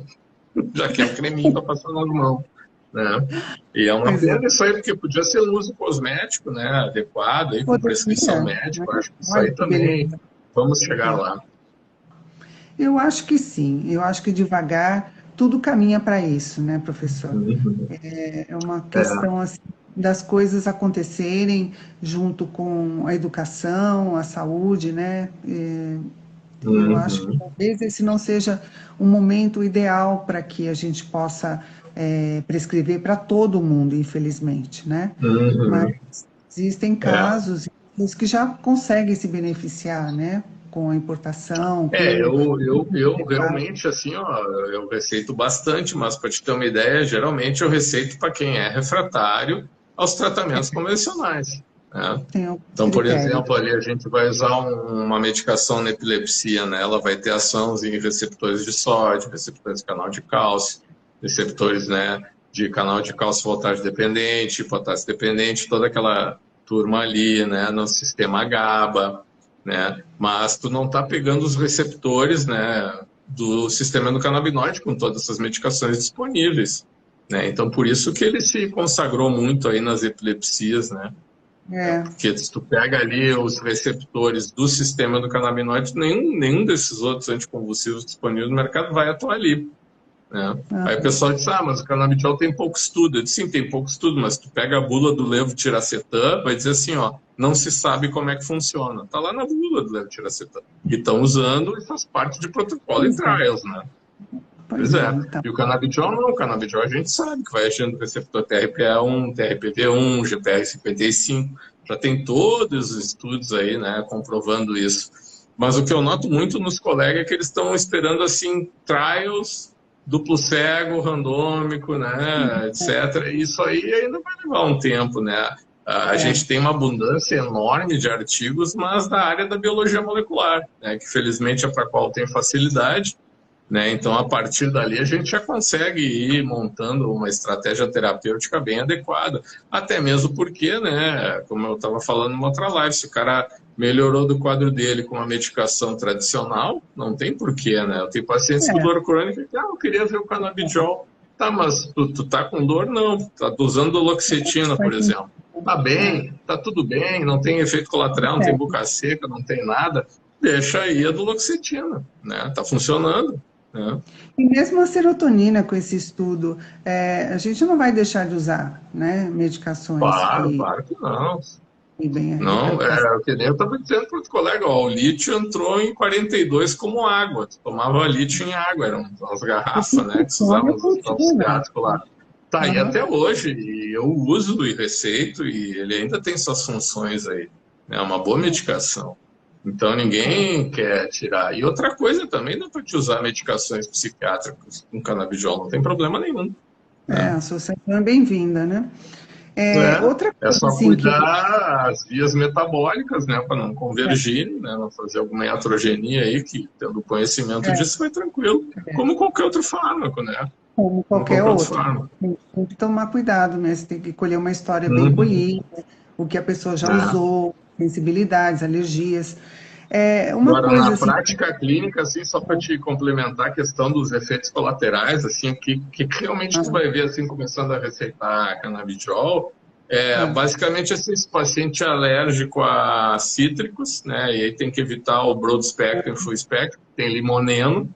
o creminho para passar nas mãos. Né? E é uma Pois é. pena isso aí, porque podia ser um uso cosmético, né, adequado, aí, com prescrição Poderia, né? médica. Eu acho que isso Olha aí que também beleza. vamos chegar lá. Eu acho que sim. Eu acho que devagar tudo caminha para isso, né, professor? Uhum. É uma É. questão assim, das coisas acontecerem junto com a educação, a saúde, né? Eu acho que Uhum. talvez esse não seja um momento ideal para que a gente possa prescrever para todo mundo, infelizmente, né? Mas Uhum. existem É. casos os que já conseguem se beneficiar, né? Com a importação, É, com eu realmente, assim, ó, eu receito bastante, mas para te ter uma ideia, geralmente eu receito para quem é refratário aos tratamentos convencionais, né? tem alguns Então, por critérios. exemplo, ali a gente vai usar uma medicação na epilepsia, né? Ela vai ter ação em receptores de sódio, receptores de canal de cálcio, receptores, né, de canal de cálcio voltagem dependente, potássio dependente, toda aquela turma ali, né, no sistema GABA, né? Mas tu não está pegando os receptores, né, do sistema endocannabinoide com todas essas medicações disponíveis, né? Então, por isso que ele se consagrou muito aí nas epilepsias, né? É, Porque se tu pega ali os receptores do sistema do canabinoide, nenhum desses outros anticonvulsivos disponíveis no mercado vai atuar ali. né? Aí o Aham. pessoal diz, mas o canabidiol tem pouco estudo. Eu disse, sim, tem pouco estudo, mas tu pega a bula do levetiracetam, vai dizer assim, ó, não se sabe como é que funciona. Tá lá na bula do levetiracetam. E estão usando e faz parte de protocolo e Pois é, trials, né? Pois pois é, é. então. E o canabidiol não, o canabidiol a gente sabe que vai agir no receptor TRPA1, TRPV1, GPR55. Já tem todos os estudos aí, né, comprovando isso. Mas o que eu noto muito nos colegas é que eles estão esperando, assim, trials, duplo cego, randômico, né, etc. E isso aí ainda vai levar um tempo, né? A É, gente tem uma abundância enorme de artigos, mas da área da biologia molecular, né, que felizmente é para a qual tem facilidade, né? Então, a partir dali, a gente já consegue ir montando uma estratégia terapêutica bem adequada. Até mesmo porque, né, como eu estava falando numa outra live, se o cara melhorou do quadro dele com uma medicação tradicional, não tem porquê, né? Eu tenho pacientes com é, dor crônica que, eu queria ver o canabidiol. Tá, mas tu tá com dor? Não. Tá usando doloxetina, por faz sentido. exemplo. Tá bem, tá tudo bem, não tem efeito colateral, não tem É. boca seca, não tem nada. Deixa aí a duloxetina, né? Tá funcionando, né? E mesmo a serotonina, com esse estudo, a gente não vai deixar de usar, né, medicações Claro, que claro que não. inibem a Não, recaptação. o que nem eu estava dizendo para outro colega, ó, o lítio entrou em 42 como água. Tu tomava lítio em água, eram umas E que garrafas, né, que se funciona, usavam nos hospitais funciona. psiquiátricos lá. Tá aí Aham. até hoje, e eu uso e receito, e ele ainda tem suas funções aí. É uma boa medicação. Então ninguém quer tirar. E outra coisa também, dá para te usar medicações psiquiátricas com canabidiol, não tem problema nenhum, A né? associação é bem-vinda, né? Outra É coisa, só assim, que cuidar as vias metabólicas, né, para não convergirem, né, não fazer alguma iatrogenia aí, que tendo conhecimento é, disso vai tranquilo, é, como qualquer outro fármaco, né, como como qualquer qualquer outro outro, fármaco. tem que tomar cuidado mesmo, tem que colher uma história bem Uhum. polida, o que a pessoa já É. usou, sensibilidades, alergias. Uma Agora, coisa, na assim, prática clínica, assim, só para te complementar a questão dos efeitos colaterais, assim, que realmente tu ah, vai ver, assim, começando a receitar canabidiol, ah, basicamente, assim, esse paciente é alérgico a cítricos, né, e aí tem que evitar o broad spectrum e full spectrum, tem limoneno,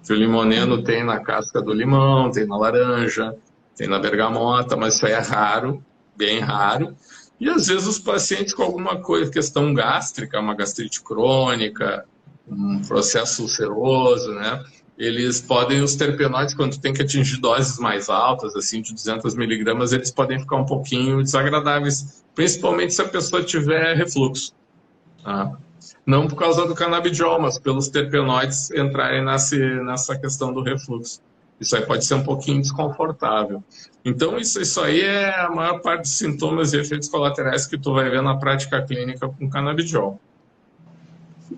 que o limoneno tem na casca do limão, tem na laranja, tem na bergamota, mas isso aí é raro, bem raro. E às vezes os pacientes com alguma coisa, questão gástrica, uma gastrite crônica, um processo ulceroso, né? Eles podem, os terpenoides, quando tem que atingir doses mais altas, assim, de 200 miligramas, eles podem ficar um pouquinho desagradáveis, principalmente se a pessoa tiver refluxo. Tá? Não por causa do canabidiol, mas pelos terpenoides entrarem nessa questão do refluxo. Isso aí pode ser um pouquinho desconfortável. Então, isso aí é a maior parte dos sintomas e efeitos colaterais que tu vai ver na prática clínica com canabidiol.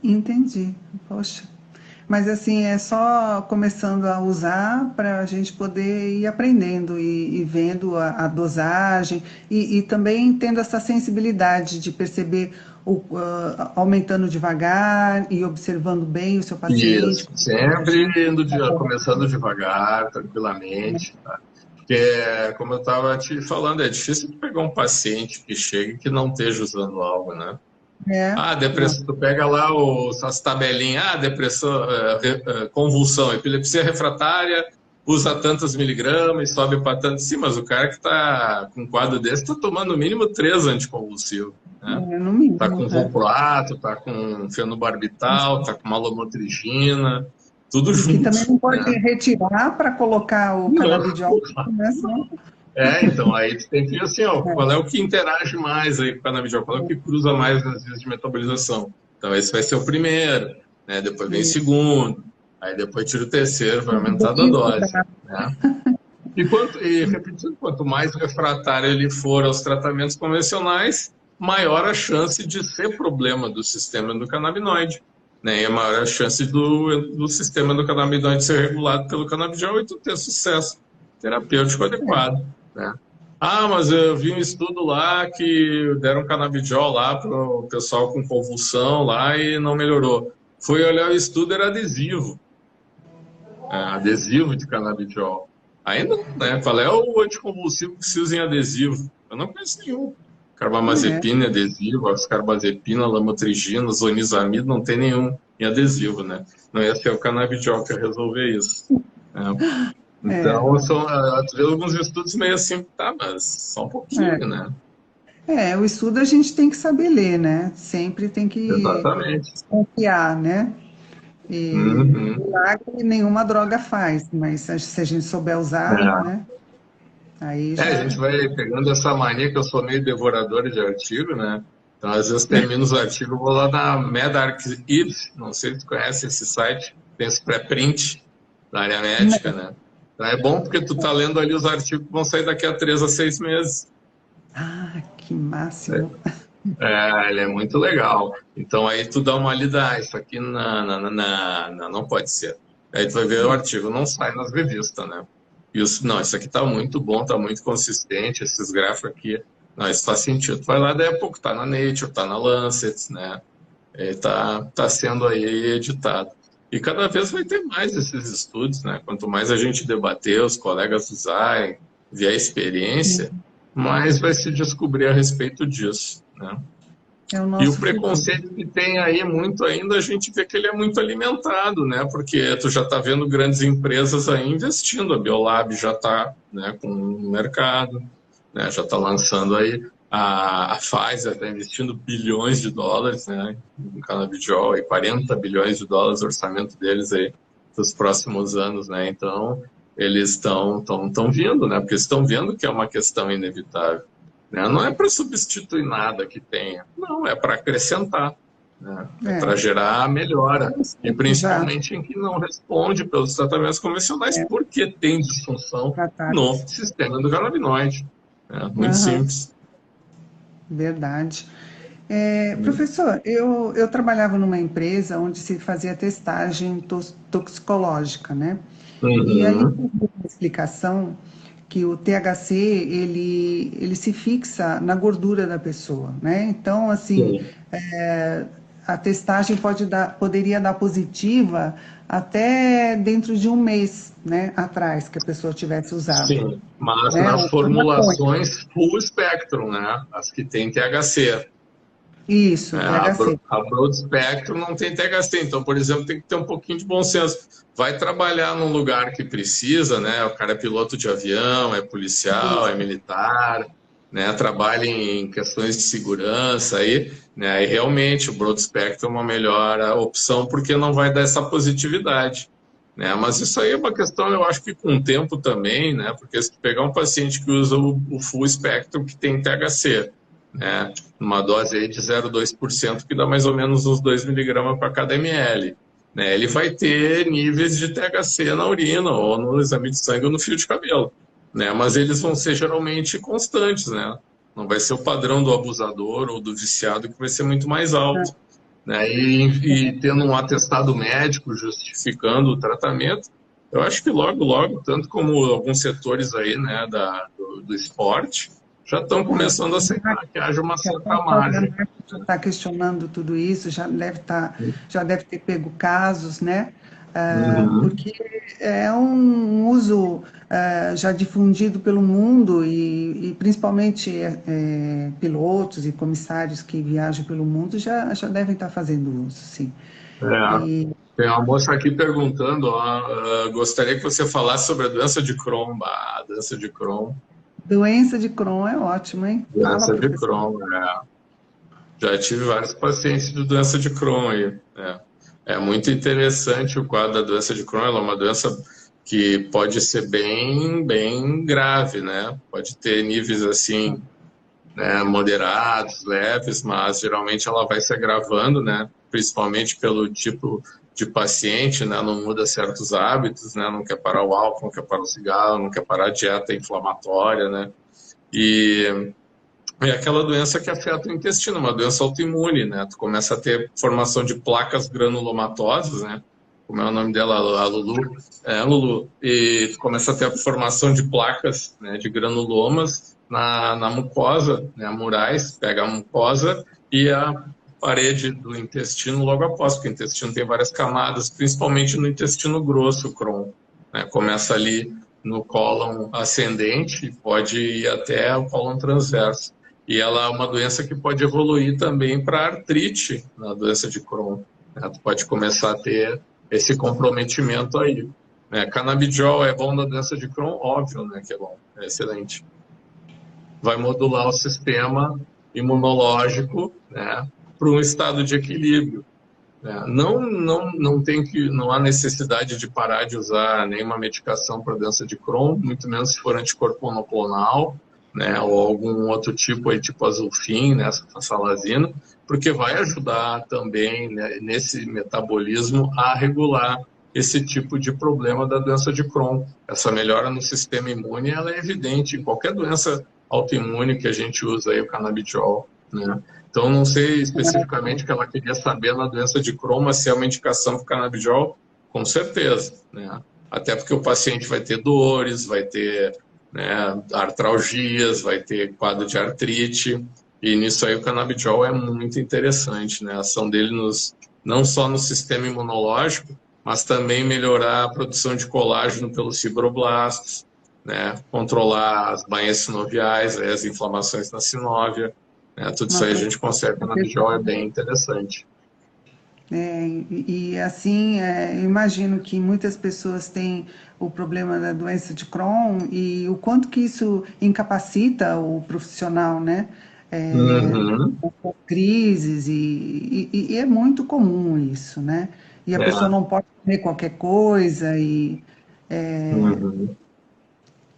entendi. Poxa. Mas assim, é só começando a usar para a gente poder ir aprendendo e vendo a dosagem e também tendo essa sensibilidade de perceber aumentando devagar e observando bem o seu paciente. Isso, sempre começando devagar, tranquilamente, tá? Porque, como eu estava te falando, é difícil tu pegar um paciente que chegue que não esteja usando algo, né? Não, Depressão, tu pega lá as tabelinhas, depressão, convulsão, epilepsia refratária, usa tantos miligramas e sobe para tanto. Sim, mas o cara que está com um quadro desse está tomando no mínimo 3 anticonvulsivos, né? no Tá mínimo. com valproato, tá com fenobarbital, tá com malomotrigina, tudo E que também junto, não pode né? retirar para colocar o Não, canabidiol, né? Senão, então, aí tu tem que ver assim, ó, qual é o que interage mais aí com o canabidiol, qual é o que cruza mais nas vias de metabolização. Então, esse vai ser o primeiro, né? Depois vem o segundo, aí depois tira o terceiro, vai aumentando a bem dose, estudado. né? E repetindo, quanto mais refratário ele for aos tratamentos convencionais, maior a chance de ser problema do sistema endocannabinoide, né? E a maior a chance do sistema endocannabinoide ser regulado pelo canabidiol e tu ter sucesso terapêutico adequado, né? Mas eu vi um estudo lá que deram canabidiol lá para o pessoal com convulsão lá e não melhorou. Fui olhar o estudo, era adesivo, adesivo de canabidiol. Ainda não, né? Qual é o anticonvulsivo que se usa em adesivo? Eu não conheço nenhum. É, Carbamazepina, adesivo, ascarbazepina, lamotrigina, zonisamida, não tem nenhum em adesivo, né? Não ia ser o canabidiol que ia resolver isso, né? Então, tu vê alguns estudos meio assim, tá, mas só um pouquinho, é. né? O estudo a gente tem que saber ler, né? Sempre tem que Exatamente. confiar, né? E Uhum. milagre nenhuma droga faz, mas se a gente souber usar, É. né? Aí A gente já. vai pegando essa mania que eu sou meio devorador de artigo, né? Então, às vezes, termino os artigos, vou lá na medRxiv, não sei se tu conhece esse site, tem esse pré-print da área médica, né? Então, é bom porque tu tá lendo ali os artigos que vão sair daqui a 3 a 6 meses. Ah, que máximo. Ele é muito legal. Então, aí tu dá uma lida, isso aqui não pode ser. Aí tu vai ver o artigo, não sai nas revistas, né? E não, isso aqui tá muito bom, tá muito consistente, esses gráficos aqui, não, isso faz sentido. Tu vai lá, daí a pouco tá na Nature, tá na Lancet, né? Tá sendo aí editado. E cada vez vai ter mais esses estudos, né? Quanto mais a gente debater, os colegas usarem, ver a experiência, mais vai se descobrir a respeito disso, né? É o E o nosso futuro. preconceito que tem aí muito ainda, a gente vê que ele é muito alimentado, né? Porque tu já está vendo grandes empresas aí investindo, a Biolab já está, né, com o mercado, né, já está lançando aí, a Pfizer está investindo bilhões de dólares, né, em canabidiol, e 40 bilhões de dólares o orçamento deles aí dos próximos anos, né? Então, eles estão vindo, né? Porque estão vendo que é uma questão inevitável, né? Não é para substituir nada que tenha, não, é para acrescentar, né? É É, para gerar melhora, e já principalmente em que não responde pelos tratamentos convencionais, porque tem disfunção tratar. no sistema do canabinoide. É muito Aham, simples. verdade. Professor, eu trabalhava numa empresa onde se fazia testagem toxicológica, né? E aí Uhum. eu vi uma explicação que o THC ele se fixa na gordura da pessoa, né? Então, assim, Sim, a testagem poderia dar positiva até dentro de um mês, né, atrás que a pessoa tivesse usado, sim, mas né? nas A maconha. formulações full spectrum, né? As que tem THC. Isso, A, THC. a Broad Spectrum não tem THC, então, por exemplo, tem que ter um pouquinho de bom senso. Vai trabalhar num lugar que precisa, né? O cara é piloto de avião, é policial, é Isso. militar, né? Trabalha em questões de segurança aí, né? E realmente o Broad Spectrum é uma melhor opção porque não vai dar essa positividade, né? Mas isso aí é uma questão, eu acho que com o tempo também, né? Porque se tu pegar um paciente que usa o Full Spectrum que tem THC, né? Uma dose aí de 0,2%, que dá mais ou menos uns 2 miligramas para cada ml. Né? Ele vai ter níveis de THC na urina, ou no exame de sangue, ou no fio de cabelo. Né? Mas eles vão ser geralmente constantes, né? Não vai ser o padrão do abusador ou do viciado, que vai ser muito mais alto. Né? E tendo um atestado médico justificando o tratamento, eu acho que logo, logo, tanto como alguns setores aí, né, do esporte, já estão começando a aceitar que haja uma Até certa a própria margem. marca já está questionando tudo isso, já deve ter pego casos, né? Uhum. Porque é um uso já difundido pelo mundo e principalmente pilotos e comissários que viajam pelo mundo já devem estar fazendo uso, sim. É. E Tem uma moça aqui perguntando, ó, gostaria que você falasse sobre a doença de Crohn. A doença de Crohn. doença de Crohn é ótimo, hein? Fala, Doença de professor. Crohn, é. Já tive vários pacientes de doença de Crohn aí. É muito interessante o quadro da doença de Crohn. Ela é uma doença que pode ser bem, bem grave, né? Pode ter níveis assim, né, moderados, leves, mas geralmente ela vai se agravando, né? Principalmente pelo tipo de paciente, né? Não muda certos hábitos, né? Não quer parar o álcool, não quer parar o cigarro, não quer parar a dieta inflamatória, né? E é aquela doença que afeta o intestino, uma doença autoimune, né? Tu começa a ter formação de placas granulomatosas, né? Como é o nome dela, a Lulu? É, Lulu. E tu começa a ter a formação de placas, né, de granulomas na mucosa, né, murais, pega a mucosa e a parede do intestino logo após, porque o intestino tem várias camadas, principalmente no intestino grosso, o Crohn, né? Começa ali no cólon ascendente e pode ir até o cólon transverso. E ela é uma doença que pode evoluir também para artrite, na doença de Crohn, né? Tu pode começar a ter esse comprometimento aí, Canabidiol é bom na doença de Crohn? Óbvio, né, que é bom, é excelente. Vai modular o sistema imunológico, né, para um estado de equilíbrio. Não há necessidade de parar de usar nenhuma medicação para doença de Crohn, muito menos se for anticorpo monoclonal, né, ou algum outro tipo, aí, tipo azulfim, né, salazina, porque vai ajudar também, né, nesse metabolismo a regular esse tipo de problema da doença de Crohn. Essa melhora no sistema imune, ela é evidente em qualquer doença autoimune que a gente usa aí o canabidiol, né? Então, não sei especificamente o que ela queria saber na doença de Crohn, mas se é uma indicação para o canabidiol, com certeza, né? Até porque o paciente vai ter dores, vai ter, né, artralgias, vai ter quadro de artrite, e nisso aí o canabidiol é muito interessante, né? A ação dele não só no sistema imunológico, mas também melhorar a produção de colágeno pelos fibroblastos, né? Controlar as bainhas sinoviais, as inflamações na sinóvia. Tudo isso aí a gente consegue no canabidiol, é bem interessante. Assim, eu imagino que muitas pessoas têm o problema da doença de Crohn e o quanto que isso incapacita o profissional, né? Uhum. Com crises, e é muito comum isso, né? E a pessoa não pode comer qualquer coisa, Uhum.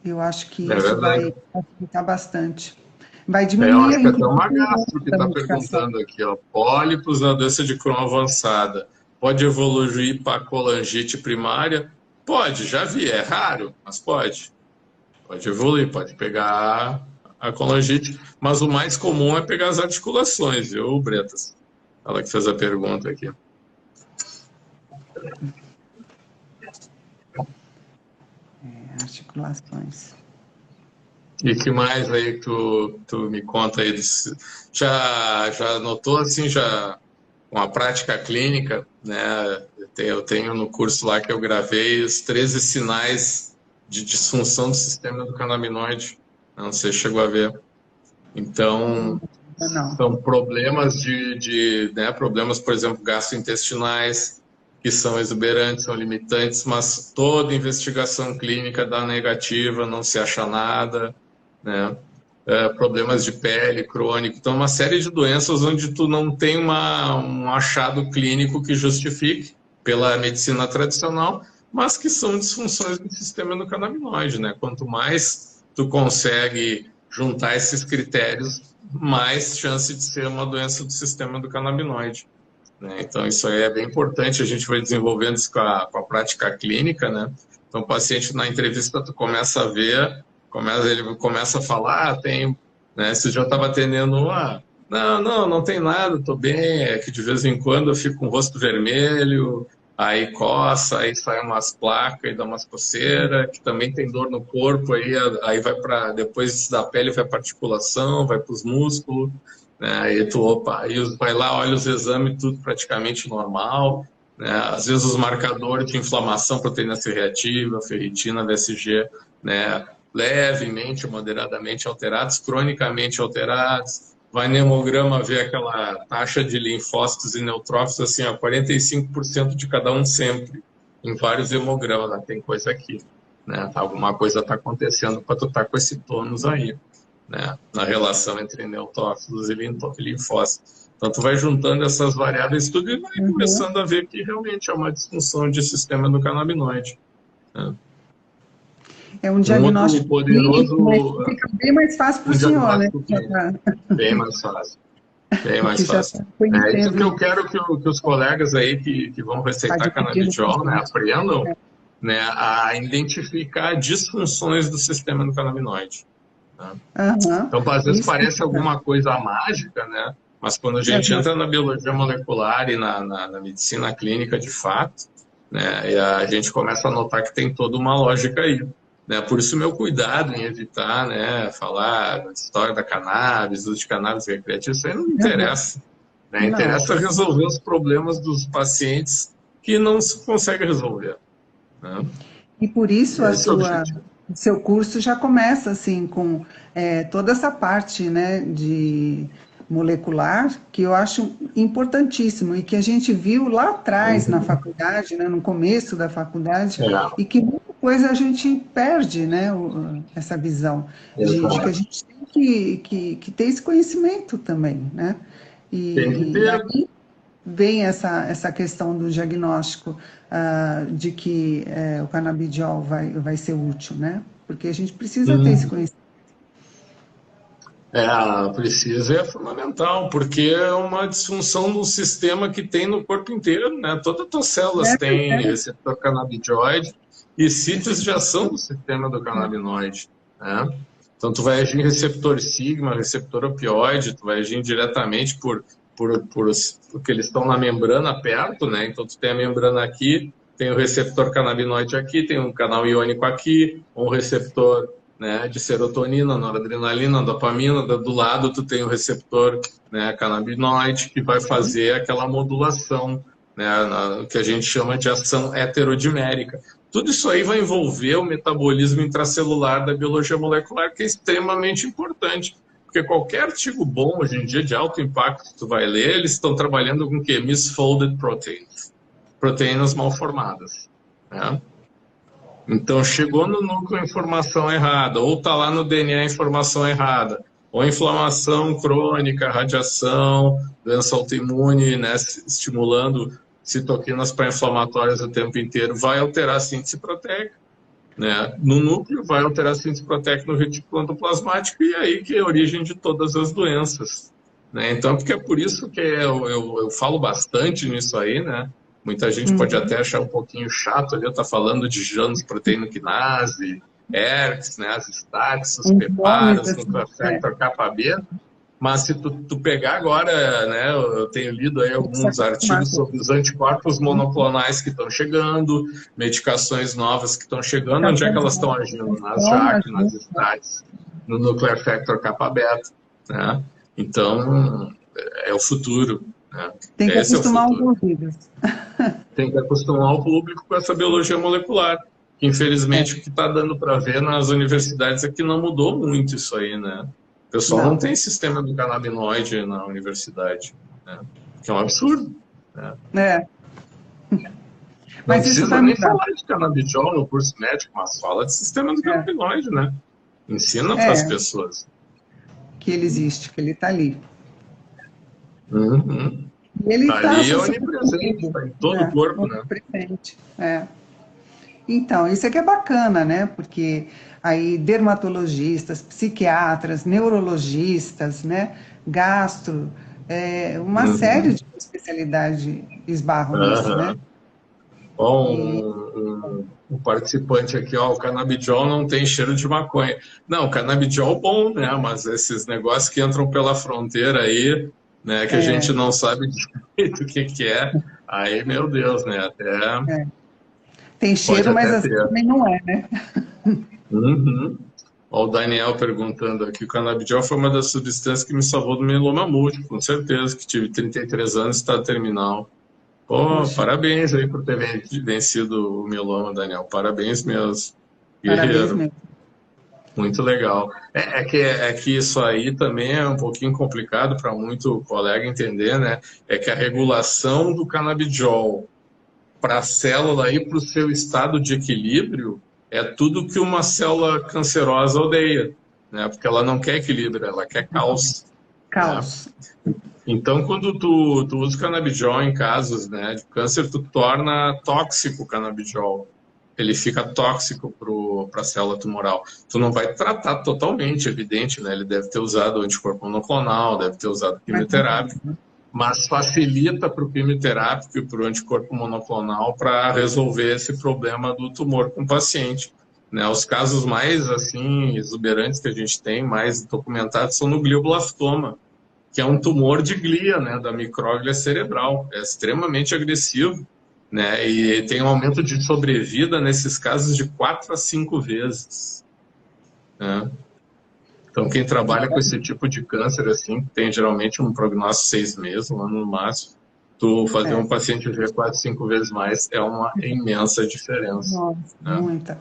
eu acho que É isso vai verdade. facilitar bastante. Vai Eu diminuir, acho que até uma inclusive, o gastro uso que da está medicação. perguntando aqui, ó. Pólipos na doença de Crohn avançada. Pode evoluir para colangite primária? Pode, já vi, é raro, mas pode. Pode evoluir, pode pegar a colangite, mas o mais comum é pegar as articulações, viu, Bretas? Ela que fez a pergunta aqui. Articulações. E que mais aí que tu me conta aí? Já notou, assim, já com a prática clínica, né? Eu tenho no curso lá que eu gravei os 13 sinais de disfunção do sistema endocannabinoide. Não sei se chegou a ver. Então, Não. são problemas né, problemas, por exemplo, gastrointestinais, que são exuberantes, são limitantes, mas toda investigação clínica dá negativa, não se acha nada, né? Problemas de pele crônico, então uma série de doenças onde tu não tem um achado clínico que justifique pela medicina tradicional, mas que são disfunções do sistema endocannabinoide, né? Quanto mais tu consegue juntar esses critérios, mais chance de ser uma doença do sistema endocannabinoide, né? Então isso aí é bem importante, a gente vai desenvolvendo isso com a prática clínica, né? Então o paciente na entrevista tu começa a ver, ele começa a falar, tem, né? Esse dia eu estava atendendo não tem nada, estou bem, é que de vez em quando eu fico com o rosto vermelho, aí coça, aí sai umas placas e dá umas coceiras, que também tem dor no corpo, aí vai para, depois da pele vai para articulação, vai para os músculos, né? Aí tu, opa, aí vai lá, olha os exames, tudo praticamente normal, né? Às vezes os marcadores de inflamação, proteína C reativa, ferritina, VSG, né? Levemente, moderadamente alterados, cronicamente alterados. Vai no hemograma ver aquela taxa de linfócitos e neutrófilos, assim, ó, 45% de cada um sempre, em vários hemogramas, né? Tem coisa aqui, né? Alguma coisa está acontecendo para tu estar com esse tônus aí, né, na relação entre neutrófilos e linfócitos. Então, tu vai juntando essas variáveis tudo e vai começando a ver que realmente é uma disfunção de sistema endocannabinoide, né? É um diagnóstico outro poderoso, clínico, mas fica bem mais fácil para o senhor, né? Bem mais fácil. Bem mais Que já fácil. É isso que eu quero que os colegas aí que vão receitar canabidiol, né, aprendam, né, a identificar disfunções do sistema endocannabinoide. Então, às vezes parece alguma coisa mágica, né? Mas quando a gente entra na biologia molecular e na medicina clínica de fato, né, a gente começa a notar que tem toda uma lógica aí, né? Por isso meu cuidado em evitar, né, falar da história da cannabis, uso de cannabis recreativo, isso aí não me interessa, né? Interessa resolver os problemas dos pacientes que não se consegue resolver, né? E por isso o seu curso já começa assim com toda essa parte, né, de molecular, que eu acho importantíssimo e que a gente viu lá atrás na faculdade, né, no começo da faculdade, É, e que muita coisa a gente perde, né, essa visão de que a exato. gente tem que ter esse conhecimento também, né? Tem que E ter. aí vem essa questão do diagnóstico de que o canabidiol vai ser útil, né? Porque a gente precisa ter esse Hum. conhecimento. Precisa é fundamental, porque é uma disfunção do sistema que tem no corpo inteiro, né? Todas as tuas células têm receptor canabidioide e sítios de ação do sistema do canabinoide, né? Então, tu vai agir em receptor sigma, receptor opioide, tu vai agir diretamente porque eles estão na membrana perto, né? Então, tu tem a membrana aqui, tem o receptor canabinoide aqui, tem um canal iônico aqui, um receptor, né, de serotonina, noradrenalina, dopamina, do lado tu tem o receptor, né, canabinoide, que vai fazer aquela modulação, né, que a gente chama de ação heterodimérica. Tudo isso aí vai envolver o metabolismo intracelular da biologia molecular, que é extremamente importante, porque qualquer artigo bom hoje em dia de alto impacto que tu vai ler, eles estão trabalhando com o quê? Misfolded proteins, proteínas mal formadas, né? Então, chegou no núcleo a informação errada, ou está lá no DNA a informação errada, ou inflamação crônica, radiação, doença autoimune, né, estimulando citoquinas pré-inflamatórias o tempo inteiro, vai alterar a síntese proteica, né? No núcleo, vai alterar a síntese proteica no retículo endoplasmático, e é aí que é a origem de todas as doenças, né? Então, porque é por isso que eu falo bastante nisso aí, né? Muita gente pode até achar um pouquinho chato ali, eu estar falando de Janus proteinoquinase, ERCs, né, as STATs, os Os nomes, PPARs, assim, nuclear factor KB, mas se tu pegar agora, né, eu tenho lido aí tem que se alguns acostumar artigos com sobre os anticorpos monoclonais que estão chegando, medicações novas que estão chegando, onde é que elas estão agindo? Nas funciona JAK, nas junto. STATs, no nuclear factor kappa-beta, né? Então, é o futuro, né? Tem que Esse é o acostumar os futuro. ouvidos. Tem que acostumar o público com essa biologia molecular. Que, É, infelizmente, o que está dando para ver nas universidades é que não mudou muito isso aí, né? O pessoal não não. tem sistema do canabinoide na universidade, né? Que é um absurdo, né? É, Não mas isso precisa vai nem mudar. falar de canabidiol no curso médico, mas fala de sistema do É, canabinoide, né? Ensina para as é, pessoas. que ele existe, que ele está ali. Uhum. E ele Tá está ali é associado onipresente, comigo, está em todo o né? corpo, né? Onipresente. É. Então, isso aqui é bacana, né? Porque aí dermatologistas, psiquiatras, neurologistas, né? Gastro, uma série Uhum. de especialidades esbarram nisso, né? Aham. Ó, E um participante aqui, ó, o canabidiol não tem cheiro de maconha. Não, o canabidiol bom, né? Mas esses negócios que entram pela fronteira aí, né, que a gente não sabe direito o que que é, aí, meu Deus, né? Até tem pode cheiro, mas até às vezes ter. também não é, né? Uhum. Ó, o Daniel perguntando aqui, o canabidiol foi uma das substâncias que me salvou do mieloma múltiplo, com certeza, que tive 33 anos e estado terminal. Pô, Puxa, parabéns aí por ter vencido o mieloma, Daniel. Parabéns mesmo. parabéns Guerreiro. mesmo. Muito legal. É que isso aí também é um pouquinho complicado para muito colega entender, né? É que a regulação do canabidiol para a célula e para o seu estado de equilíbrio é tudo que uma célula cancerosa odeia, né? Porque ela não quer equilíbrio, ela quer caos, né? Caos. Então, quando tu usa canabidiol em casos, né, de câncer, tu torna tóxico o canabidiol. Ele fica tóxico para a célula tumoral. Tu não vai tratar totalmente, evidente, né? Ele deve ter usado anticorpo monoclonal, deve ter usado Mas, quimioterápico, mas facilita para o quimioterápico e para o anticorpo monoclonal para resolver esse problema do tumor com o paciente. Né? Os casos mais assim exuberantes que a gente tem, mais documentados, são no glioblastoma, que é um tumor de glia, né, da micróglia cerebral. É extremamente agressivo, né, e tem um aumento de sobrevida nesses casos de 4 a 5 vezes. Né? Então, quem trabalha com esse tipo de câncer, assim, tem geralmente um prognóstico 6 meses, um ano no máximo, tu fazer é, um paciente viver 4, 5 vezes mais é uma imensa diferença. nossa, Né? muita.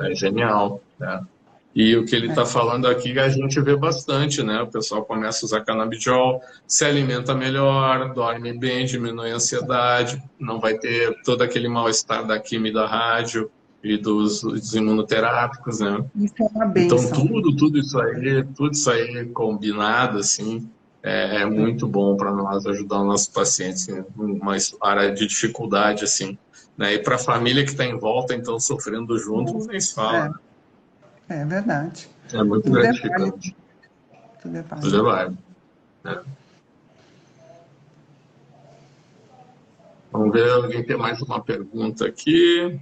É genial. Né? E o que ele está falando aqui, a gente vê bastante, né? O pessoal começa a usar canabidiol, se alimenta melhor, dorme bem, diminui a ansiedade, não vai ter todo aquele mal-estar da quimio e da rádio e dos imunoterápicos, né? Isso é uma Então, bênção. tudo isso aí combinado, assim, é muito bom para nós ajudar os nossos pacientes em uma área de dificuldade, assim, né? E para a família que está em volta, então, sofrendo junto, nem se fala, né? É verdade. É muito Tudo é válido. gratificante. Tudo é Tudo é válido. válido, né? Vamos ver, alguém tem mais uma pergunta aqui.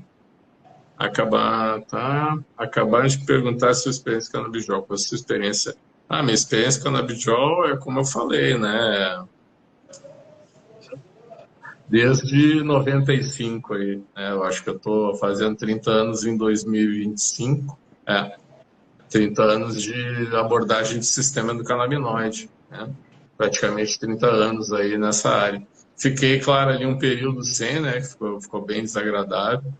Acabaram de perguntar a sua experiência com canabidiol. Qual a sua experiência? Minha experiência com canabidiol é como eu falei, né? Desde 95 aí, né? Eu acho que eu estou fazendo 30 anos em 2025. 30 anos de abordagem de sistema endocannabinoide, né? Praticamente 30 anos aí nessa área. Fiquei, claro, ali um período sem, né? Ficou bem desagradável.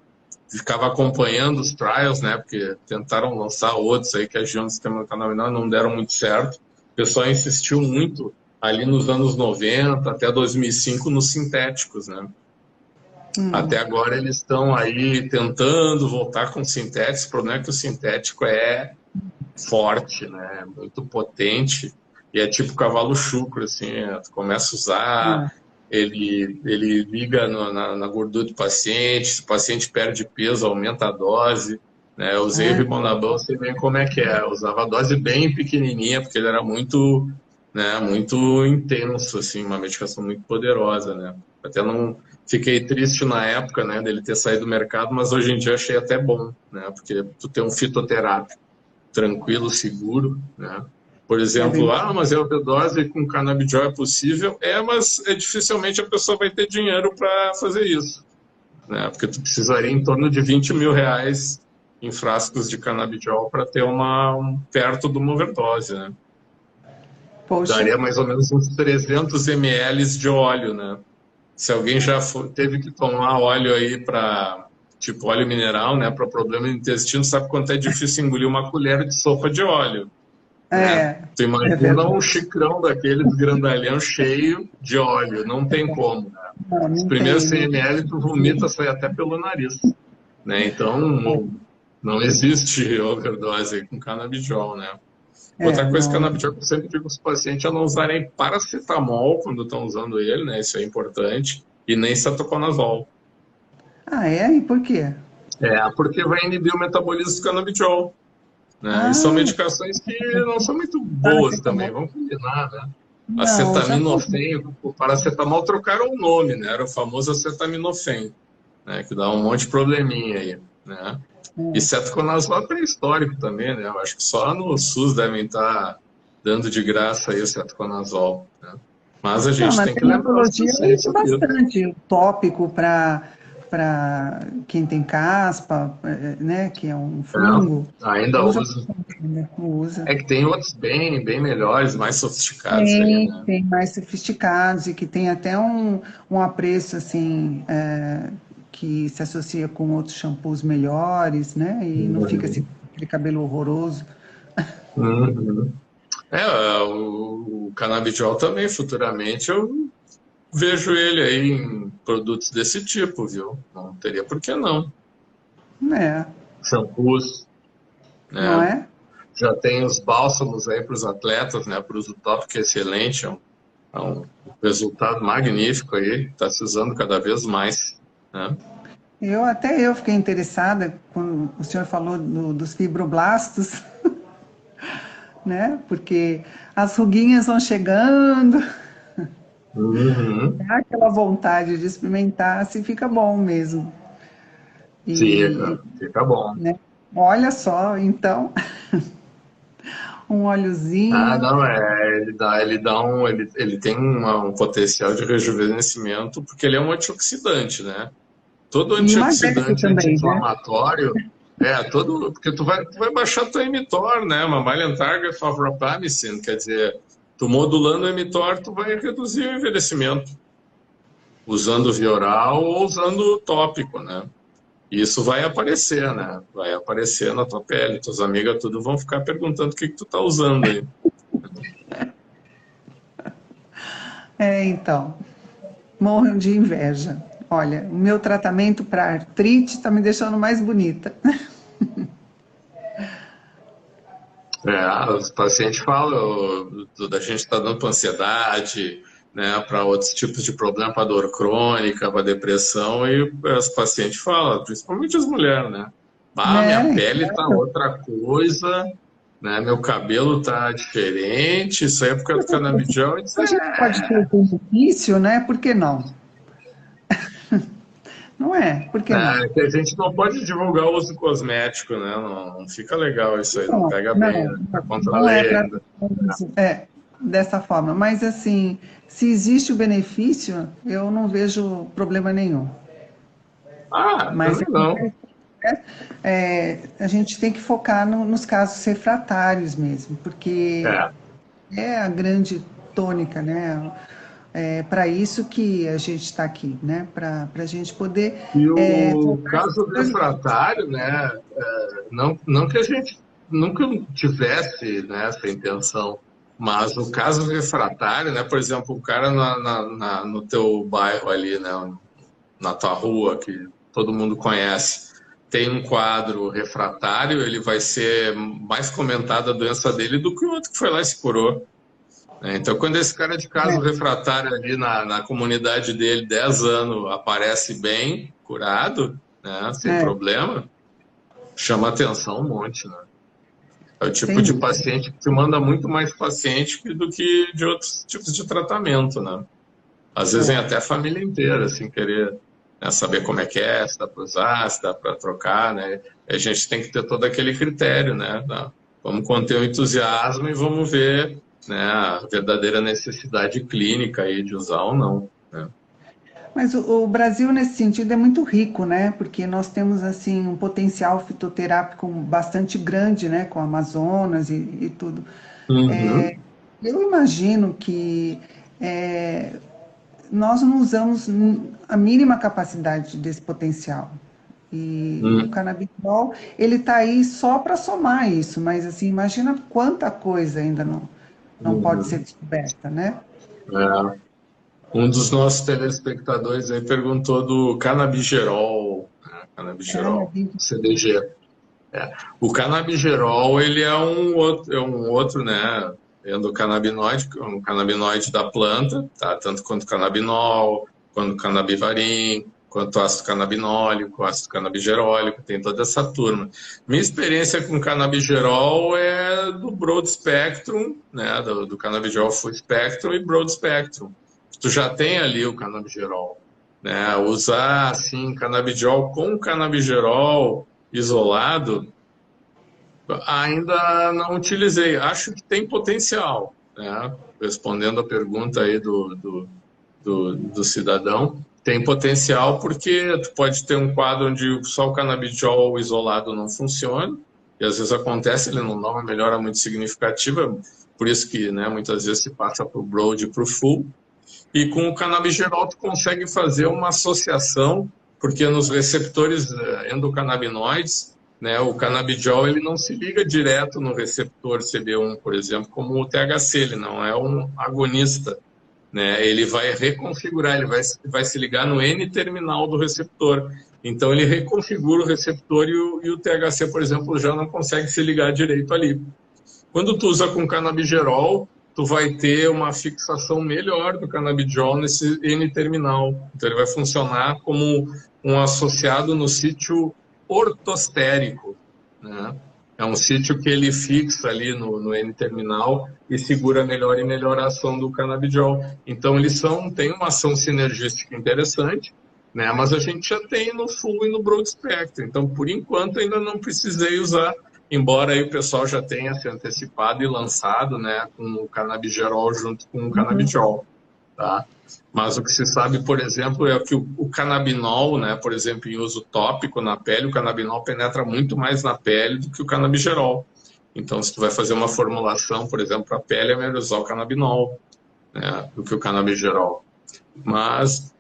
Ficava acompanhando os trials, né? Porque tentaram lançar outros aí que agiam no sistema endocannabinoide, não deram muito certo. O pessoal insistiu muito ali nos anos 90 até 2005 nos sintéticos, né? Até agora eles estão aí tentando voltar com sintéticos. O problema é que o sintético é forte, né? Muito potente e é tipo cavalo chucro, assim, tu começa a usar, ele liga na gordura do paciente, se o paciente perde peso, aumenta a dose, né? Eu usei Rimonabão, você vê como é que é, eu usava a dose bem pequenininha, porque ele era muito, né, muito intenso, assim, uma medicação muito poderosa, né? Até não fiquei triste na época, né, dele ter saído do mercado, mas hoje em dia achei até bom, né? Porque tu tem um fitoterápico tranquilo, seguro, né? Por exemplo, mas a overdose com canabidiol é possível? Mas dificilmente a pessoa vai ter dinheiro para fazer isso, né? Porque tu precisaria em torno de 20 mil reais em frascos de canabidiol para ter perto de uma overdose, né? Poxa. Daria mais ou menos uns 300 ml de óleo, né? Se alguém já teve que tomar óleo aí para tipo óleo mineral, né, para problema no intestino, sabe quanto é difícil engolir uma colher de sopa de óleo, né? Tu imagina um xicrão daqueles grandalhão cheio de óleo, não tem como, né? Os primeiros 100 ml tu vomita, sai até pelo nariz, né? Então não existe overdose com canabidiol, né? Outra coisa que a canabidiol eu sempre digo para os pacientes é não usarem paracetamol quando estão usando ele, né? Isso é importante, e nem cetoconazol. E por quê? Porque vai inibir o metabolismo do canabidiol, né? E são medicações que não são muito boas também, vamos combinar, né? Acetaminofém, o paracetamol trocaram o nome, né? Era o famoso acetaminofém, né? Que dá um monte de probleminha aí, né? E cetoconazol é pré-histórico também, né? Eu acho que só no SUS devem estar dando de graça aí o cetoconazol, né? Mas a gente tem que lembrar os pacientes bastante o tópico para quem tem caspa, né, que é um fungo. Ainda usa. É que tem outros bem melhores, mais sofisticados. Tem mais sofisticados e que tem até um apreço, assim, que se associa com outros shampoos melhores, né, e não fica assim, aquele cabelo horroroso. O canabidiol também, futuramente, eu vejo ele aí em produtos desse tipo, viu? Não teria por que não. Shampoos, né? Não é? Já tem os bálsamos aí para os atletas, né? Para o uso tópico, que é excelente, é um resultado magnífico aí, está se usando cada vez mais, né? Até eu fiquei interessada quando o senhor falou dos fibroblastos, né? Porque as ruguinhas vão chegando, dá aquela vontade de experimentar, se fica bom mesmo. Fica bom. Né? Olha só, então, um óleozinho. Ele tem um potencial de rejuvenescimento, porque ele é um antioxidante, né? Todo antioxidante anti-inflamatório, porque tu vai baixar tua mTOR, né? Mammalian Target of Rapamycin, quer dizer, tu modulando o mTOR, tu vai reduzir o envelhecimento, usando via oral ou usando tópico, né? E isso vai aparecer, né? Vai aparecer na tua pele. Tuas amigas tudo vão ficar perguntando o que que tu tá usando aí. Então, morro de inveja. Olha, o meu tratamento para artrite está me deixando mais bonita. Os pacientes falam da gente está dando para ansiedade, né, para outros tipos de problema, para dor crônica, para depressão, e os pacientes falam, principalmente as mulheres, né? Ah, minha Né? pele tá outra coisa, né? Meu cabelo tá diferente, isso aí é por causa do canabidiol. Eu disse, A gente pode ter o benefício, né? Por que não? Não é? Por que não? que a gente não pode divulgar o uso cosmético, né? Não, não fica legal isso aí, não Não, pega bem, não, né? Tá contra a não é lei para ainda. dessa forma. Mas assim, se existe o benefício, eu não vejo problema nenhum. Ah, Mas também não. a gente tem que focar nos casos refratários mesmo, porque É. é a grande tônica, né? É para isso que a gente está aqui, né? Para a gente poder E o tratar caso essas coisas. refratário, né, não que a gente nunca tivesse, né, essa intenção, mas o caso refratário, né, por exemplo, o cara no teu bairro ali, né, na tua rua, que todo mundo conhece, tem um quadro refratário, ele vai ser mais comentada a doença dele do que o outro que foi lá e se curou. Né? Então, quando esse cara de caso É, refratário ali na comunidade dele, 10 anos, aparece bem, curado, né, sem é, problema, chama atenção um monte, né? É o tipo sem de dúvida. paciente que te manda muito mais paciente do que de outros tipos de tratamento, né? Às vezes vem É, até a família inteira, assim, querer, né, saber como é que é, se dá para usar, se dá para trocar, né? A gente tem que ter todo aquele critério, né? Vamos conter o entusiasmo e vamos ver, né, a verdadeira necessidade clínica aí de usar ou não, né? mas o Brasil, nesse sentido, é muito rico, né? Porque nós temos, assim, um potencial fitoterápico bastante grande, né? Com Amazonas e tudo. Uhum, Eu imagino que é, nós não usamos a mínima capacidade desse potencial. E o uhum, canabidiol, ele está aí só para somar isso, mas, assim, imagina quanta coisa ainda não pode ser uhum. descoberta, né? É. Um dos nossos telespectadores aí perguntou do canabigerol, né? Canabigerol, Canabidiol. CDG. É. O canabigerol, ele é um outro, né, endocannabinoide, um canabinoide da planta, tá? Tanto quanto canabinol, quanto canabivarim, quanto ácido canabinólico, ácido canabigerólico, tem toda essa turma. Minha experiência com canabigerol é do broad spectrum, né, do canabigerol full spectrum e broad spectrum. Tu já tem ali o canabigerol, né? Usar assim canabidiol com canabigerol isolado, ainda não utilizei. Acho que tem potencial, né? Respondendo a pergunta aí do cidadão, tem potencial porque tu pode ter um quadro onde só o canabidiol isolado não funciona, e às vezes acontece, ele não dá uma melhora muito significativa, por isso que, né, muitas vezes se passa para o broad e para o full, e com o canabigerol tu consegue fazer uma associação, porque nos receptores endocannabinoides, né, o canabidiol ele não se liga direto no receptor CB1, por exemplo, como o THC, ele não é um agonista, né? Ele vai reconfigurar, vai se ligar no N-terminal do receptor. Então ele reconfigura o receptor e o THC, por exemplo, já não consegue se ligar direito ali. Quando tu usa com canabigerol, tu vai ter uma fixação melhor do canabidiol nesse N-terminal. Então ele vai funcionar como um associado no sítio ortostérico, né? É um sítio que ele fixa ali no N-terminal e segura melhor e melhor a ação do canabidiol. Então eles têm uma ação sinergística interessante, né? Mas a gente já tem no full e no broad spectrum. Então, por enquanto, ainda não precisei usar, embora aí o pessoal já tenha se antecipado e lançado, né, com o canabigerol junto com o canabidiol, tá? Mas o que se sabe, por exemplo, é que o canabinol, né, por exemplo, em uso tópico na pele, o canabinol penetra muito mais na pele do que o canabigerol. Então, se tu vai fazer uma formulação, por exemplo, para a pele, é melhor usar o canabinol, né, do que o canabigerol. Mas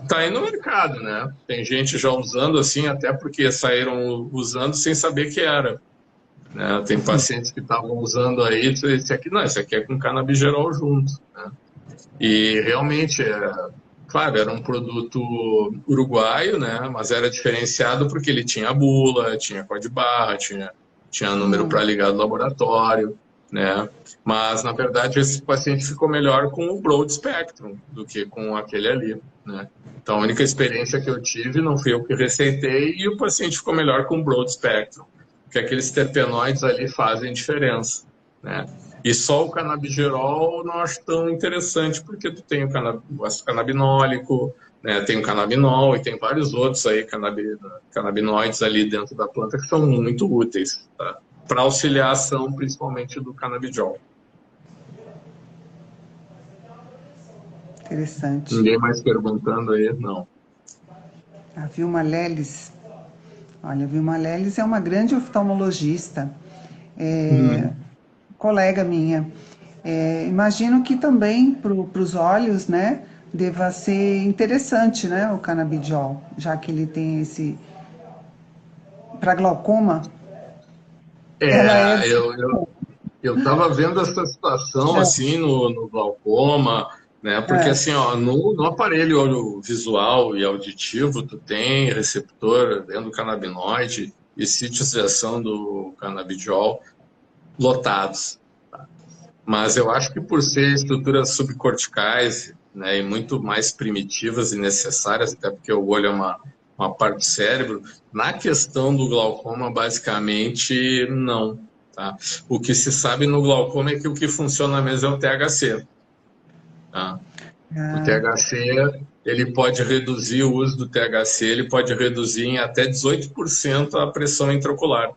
Tá aí no mercado, né? Tem gente já usando assim, até porque saíram usando sem saber que era, né? Tem pacientes que estavam usando aí, esse aqui não, esse aqui é com canabigerol junto, né? E realmente, claro, era um produto uruguaio, né? Mas era diferenciado porque ele tinha bula, tinha código de barra, tinha número para ligar do laboratório, né? Mas, na verdade, esse paciente ficou melhor com o Broad Spectrum do que com aquele ali, né? Então, a única experiência que eu tive, não fui eu que receitei, e o paciente ficou melhor com o Broad Spectrum, porque aqueles terpenoides ali fazem diferença, né? E só o canabigerol não acho tão interessante, porque tu tem o ácido canabinólico, né, tem o canabinol e tem vários outros aí canabinoides ali dentro da planta que são muito úteis, tá? Para auxiliar a ação, principalmente do canabidiol. Interessante. Ninguém mais perguntando aí? Não. A Vilma Leles. Olha, a Vilma Leles é uma grande oftalmologista, colega minha. Imagino que também para os olhos, né, deva ser interessante, né, o canabidiol, já que ele tem esse... Para glaucoma, ela é... É, eu estava vendo essa situação assim no glaucoma, né? Porque assim, ó, no aparelho visual e auditivo, tu tem receptor endocannabinoide e sítios de ação do canabidiol lotados. Mas eu acho que por ser estruturas subcorticais, né, e muito mais primitivas e necessárias, até porque o olho é uma parte do cérebro, na questão do glaucoma, basicamente, não. Tá? O que se sabe no glaucoma é que o que funciona mesmo é o THC. Tá? O THC, ele pode reduzir o uso do THC, ele pode reduzir em até 18% a pressão intraocular.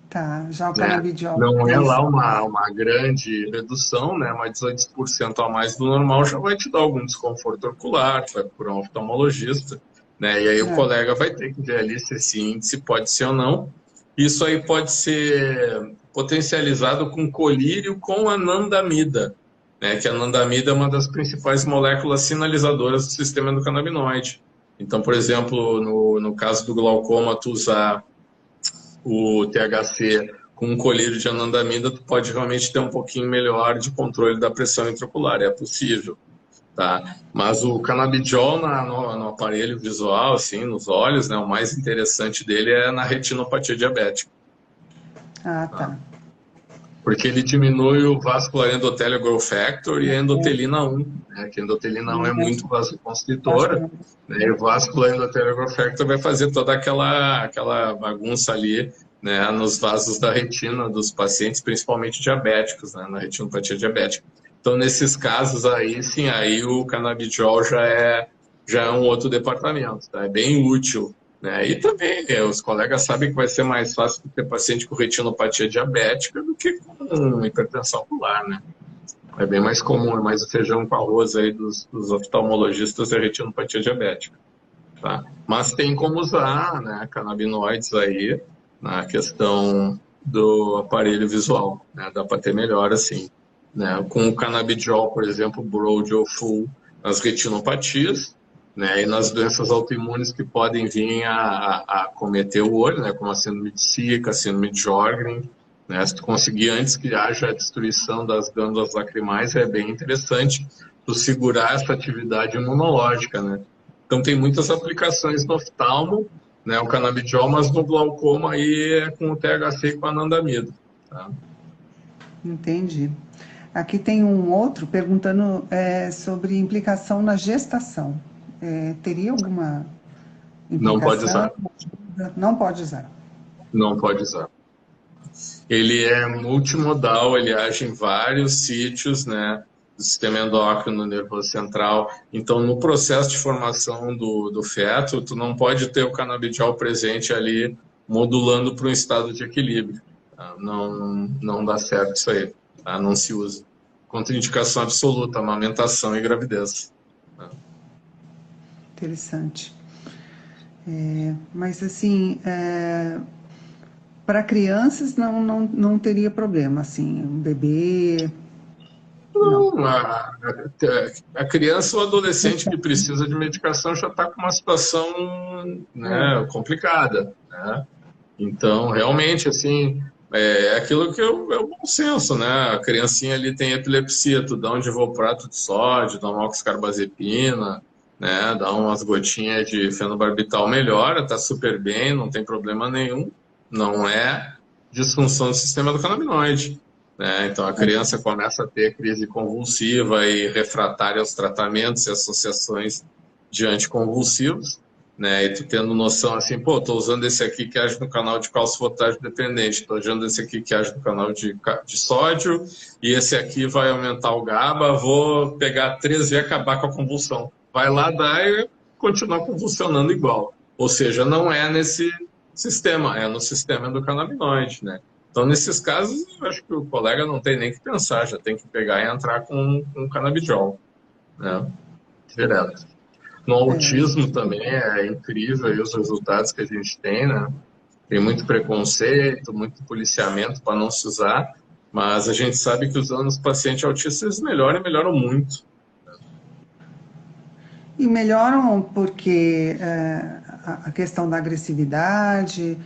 Tá, já o Né? canabidiol Não é tem lá esse... uma grande redução, né? Mas 18% a mais do normal já vai te dar algum desconforto ocular, tu vai procurar um oftalmologista, né? E aí o colega vai ter que ver ali se esse índice pode ser ou não. Isso aí pode ser potencializado com colírio com anandamida, né? Que a anandamida é uma das principais moléculas sinalizadoras do sistema endocannabinoide. Então, por exemplo, no caso do glaucoma, tu usar o THC com um colírio de anandamida, tu pode realmente ter um pouquinho melhor de controle da pressão intraocular, é possível, tá? Mas o canabidiol no aparelho visual, assim, nos olhos, né, o mais interessante dele é na retinopatia diabética. Ah, Tá? tá. Porque ele diminui o vascular endothelial growth factor e a endotelina 1, né, que a endotelina 1 é muito vasoconstritora, né, e o vascular endothelial growth factor vai fazer toda aquela bagunça ali, né, nos vasos da retina dos pacientes, principalmente diabéticos, né, na retinopatia diabética. Então, nesses casos aí, sim, aí o canabidiol já é um outro departamento, tá? É bem útil, né? E também os colegas sabem que vai ser mais fácil ter paciente com retinopatia diabética do que com hipertensão ocular, né? É bem mais comum, é mais o feijão com arroz aí dos oftalmologistas é retinopatia diabética, tá? Mas tem como usar, né, canabinoides aí na questão do aparelho visual, né? Dá para ter melhor assim, né? Com o canabidiol, por exemplo, Broad ou Full nas retinopatias, né? E nas doenças autoimunes que podem vir a cometer o olho, né? Como a síndrome de Zika, a síndrome de Sjögren, né? Se tu conseguir antes que haja a destruição das glândulas lacrimais, é bem interessante tu segurar essa atividade imunológica, né? Então tem muitas aplicações no oftalmo, né? O canabidiol, mas no glaucoma aí é com o THC e com a anandamida, tá? Entendi. Aqui tem um outro perguntando sobre implicação na gestação. Teria alguma Não pode implicação? usar. Não pode usar. Não pode usar. Ele é multimodal, ele age em vários sítios, né, do sistema endócrino, nervoso central. Então, no processo de formação do feto, tu não pode ter o canabidiol presente ali, modulando para um estado de equilíbrio. Tá? Não dá certo isso aí, tá? Não se usa. Contraindicação absoluta, amamentação e gravidez. Tá? Interessante. Mas, assim, para crianças não teria problema, assim, um bebê... Não. Não, a criança ou adolescente que precisa de medicação já está com uma situação, né, complicada, né? Então, realmente, assim, é aquilo que é o bom senso, né? A criancinha ali tem epilepsia, tu dá um divalprato de sódio, dá uma oxcarbazepina, né? Dá umas gotinhas de fenobarbital, melhora, tá super bem, não tem problema nenhum. Não é disfunção do sistema do canabinoide, né? Então, a criança começa a ter crise convulsiva e refratária aos tratamentos e associações de anticonvulsivos, né? E tu tendo noção assim, pô, tô usando esse aqui que age no canal de cálcio potássio dependente, tô usando esse aqui que age no canal de sódio, e esse aqui vai aumentar o GABA, vou pegar 3 e acabar com a convulsão. Vai lá dar e continuar convulsionando igual. Ou seja, não é nesse sistema, é no sistema endocannabinoide, né? Então, nesses casos, eu acho que o colega não tem nem que pensar, já tem que pegar e entrar com canabidiol, né? Direto. No autismo também é incrível aí os resultados que a gente tem, né? Tem muito preconceito, muito policiamento para não se usar, mas a gente sabe que usando os pacientes autistas eles melhoram e melhoram muito. E melhoram porque a questão da agressividade,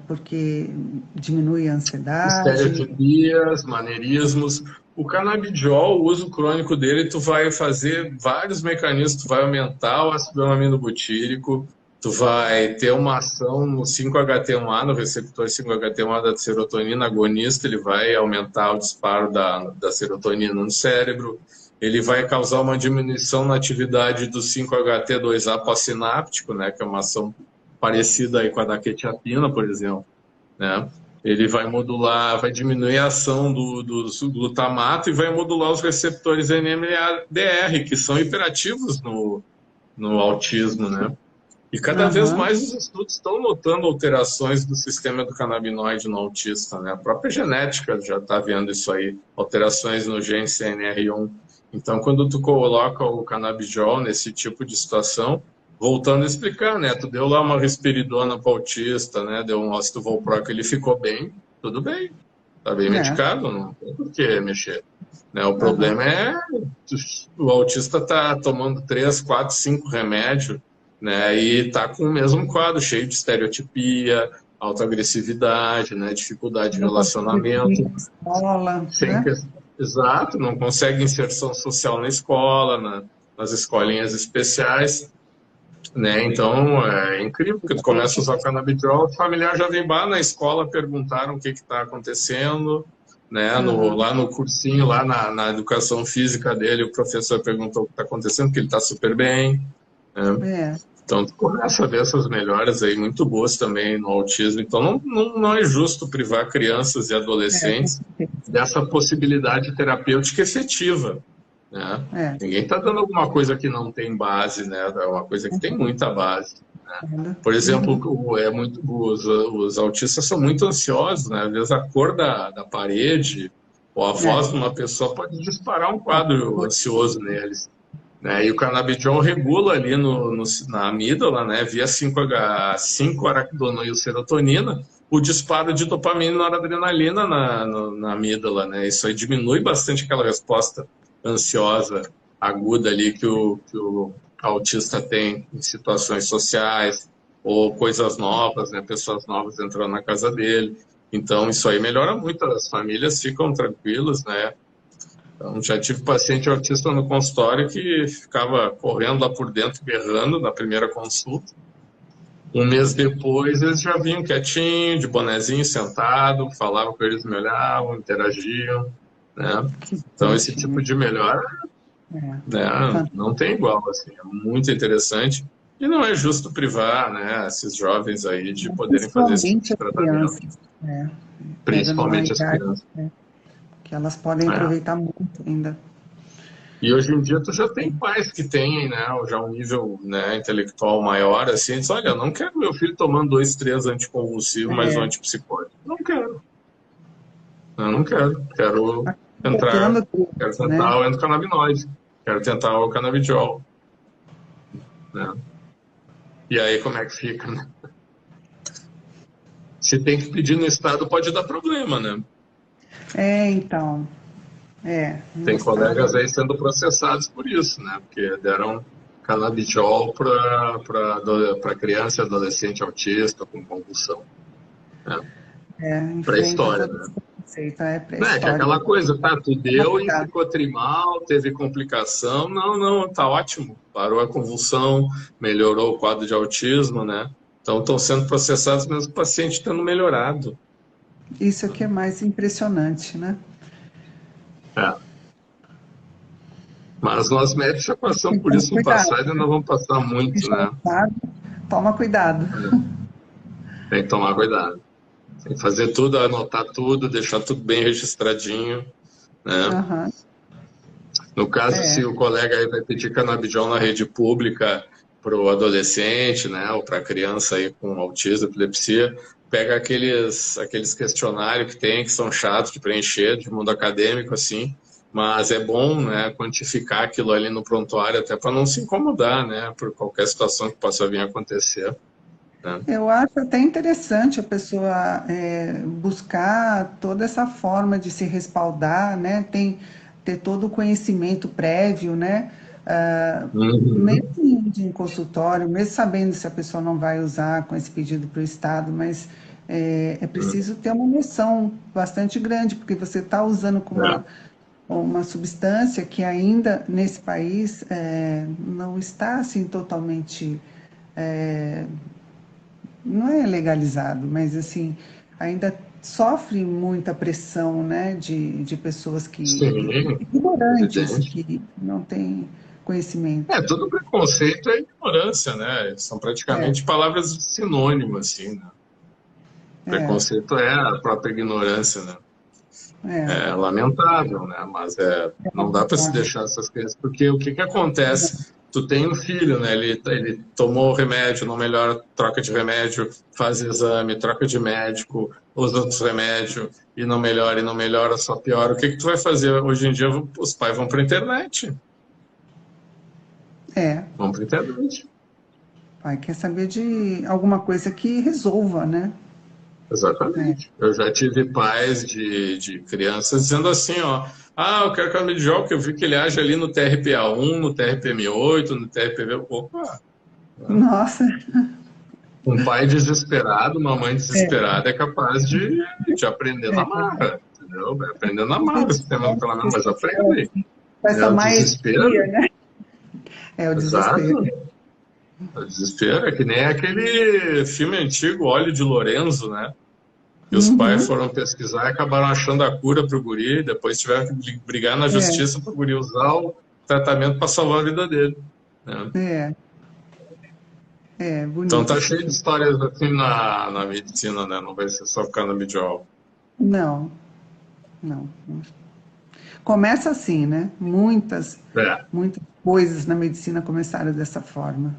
porque diminui a ansiedade. Estereotipias, maneirismos. O canabidiol, o uso crônico dele, tu vai fazer vários mecanismos, tu vai aumentar o ácido aminobutírico, tu vai ter uma ação no 5-HT1A, no receptor 5-HT1A da serotonina agonista, ele vai aumentar o disparo da serotonina no cérebro, ele vai causar uma diminuição na atividade do 5-HT2A pós-sináptico, né, que é uma ação parecida aí com a da quetiapina, por exemplo, né? Ele vai modular, vai diminuir a ação do glutamato e vai modular os receptores NMDR, que são hiperativos no autismo, né? E cada vez Aham. mais os estudos estão notando alterações do sistema do canabinoide no autista, né? A própria genética já está vendo isso aí, alterações no gene CNR1. Então, quando tu coloca o canabidiol nesse tipo de situação, voltando a explicar, né? Tu deu lá uma risperidona para o autista, né? Deu um ácido valproico, ele ficou bem, tudo bem, tá bem É. medicado, não tem por que mexer. Né? O Aham. problema é o autista tá tomando 3, 4, 5 remédios, né? E tá com o mesmo quadro, cheio de estereotipia, autoagressividade, né? Dificuldade de Não consegue ir relacionamento, na escola, sem né? que... Exato, não consegue inserção social na escola, nas escolinhas especiais, né? Então é incrível, porque tu começa a usar o canabidiol, o familiar já vem lá na escola, perguntaram o que está acontecendo, né? Aham. Lá no cursinho, lá na educação física dele, o professor perguntou o que está acontecendo, porque ele está super bem, né? É. Então, tu começa a ver essas melhoras aí muito boas também no autismo. Então, não é justo privar crianças e É, com adolescentes certeza. dessa possibilidade terapêutica efetiva, né? É. Ninguém está dando alguma coisa que não tem base, né? É uma coisa que tem muita base. Por exemplo, Uhum. os autistas são muito ansiosos, né? Às vezes a cor da parede ou a voz É. de uma pessoa pode disparar um quadro ansioso neles, né? E o canabidiol regula ali na amígdala, né? Via 5-araquidonoilserotonina, o disparo de dopamina e noradrenalina na amígdala, né? Isso aí diminui bastante aquela resposta ansiosa aguda ali que o autista tem em situações sociais ou coisas novas, né? Pessoas novas entrando na casa dele. Então, isso aí melhora muito, as famílias ficam tranquilas, né? Então, já tive paciente autista no consultório que ficava correndo lá por dentro, berrando na primeira consulta. Um mês depois, eles já vinham quietinho, de bonezinho, sentado, falavam com eles, me olhavam, interagiam, né? Que Então, esse bonitinho. tipo de melhora, É. né, não tem igual, assim, é muito interessante. E não é justo privar, né, esses jovens aí de poderem fazer esse tipo Principalmente de as tratamento, crianças, né? Pega numa principalmente as idade, crianças. né, que elas podem É. aproveitar muito ainda. E hoje em dia tu já tem pais que têm, né, já um nível, né, intelectual maior, assim, diz, olha, eu não quero meu filho tomando 2, 3 anticonvulsivos mais um É, antipsicótico. Não quero. Eu não quero. Quero entrar, botando tudo, quero né? tentar o endocannabinoide, quero tentar o canabidiol, né? E aí como é que fica, né? Se tem que pedir no estado, pode dar problema, né? É, então. No Tem colegas estado. aí sendo processados por isso, né? Porque deram canabidiol para criança e adolescente autista com convulsão, né? Enfrenta Pré-história, todo né? esse conceito, é Né? Que é pré-histórico. aquela coisa, tá? Tu Toma deu e cuidado. ficou trimal, teve complicação. Não, não, tá ótimo. Parou a convulsão, melhorou o quadro de autismo, né? Então estão sendo processados mesmo o paciente tendo melhorado. Isso aqui é mais impressionante, né? É. Mas nós médicos já passamos por Então, isso no cuidado. passado e ainda vamos passar muito, Já né? sabe, toma cuidado. Tem que tomar cuidado. Tem que fazer tudo, anotar tudo, deixar tudo bem registradinho, né? Aham, No caso, é. se o colega aí vai pedir canabidiol na rede pública para o adolescente, né, ou para a criança aí com autismo, epilepsia, pega aqueles questionários que tem, que são chatos de preencher, de mundo acadêmico, assim, mas é bom, né, quantificar aquilo ali no prontuário, até para não se incomodar, né, por qualquer situação que possa vir a acontecer, né? Eu acho até interessante a pessoa buscar toda essa forma de se respaldar, né? Ter todo o conhecimento prévio, né? Mesmo Uhum. indo em consultório, mesmo sabendo se a pessoa não vai usar com esse pedido para o Estado, mas é preciso ter uma noção bastante grande, porque você está usando com É. uma substância que ainda nesse país não está assim totalmente não é legalizado, mas assim, ainda sofre muita pressão, né, de pessoas Sim, ignorantes, evidente. que não têm conhecimento. É, todo preconceito é ignorância, né? São É, praticamente palavras de sinônimo, assim, né? é, Preconceito é a própria ignorância, né? é. É lamentável, né? Mas não dá para se deixar essas crianças, porque o que que acontece? Tu tem um filho, né? Ele tomou o remédio, não melhora, troca de remédio, faz exame, troca de médico, usa outros remédios e não melhora, só piora. O que que tu vai fazer? Hoje em dia os pais vão para a internet. É, Vão para a internet. pai quer saber de alguma coisa que resolva, né? É. Exatamente. Eu já tive pais de crianças dizendo assim, ó, eu quero cannabidiol, porque eu vi que ele age ali no TRPA1, no TRPM8, no TRPV. Opa! Né? Nossa, Um pai desesperado, uma mãe é, desesperada é capaz de aprender na é. marra, entendeu? Vai aprender na Se marra, se tem pelo menos, mas aprende. com É essa o maestria, desespero, né? É o desespero. exato. É o desespero é que nem aquele filme antigo, Óleo de Lorenzo, né? Que os pais Uhum, foram pesquisar e acabaram achando a cura para o guri, depois tiveram que brigar na é, justiça para o guri usar o tratamento para salvar a vida dele, né? é, Então bonito tá esse cheio de filme. histórias assim na medicina, né? Não vai ser só canabidiol. Não, não. Começa assim, né? É. Muitas coisas na medicina começaram dessa forma.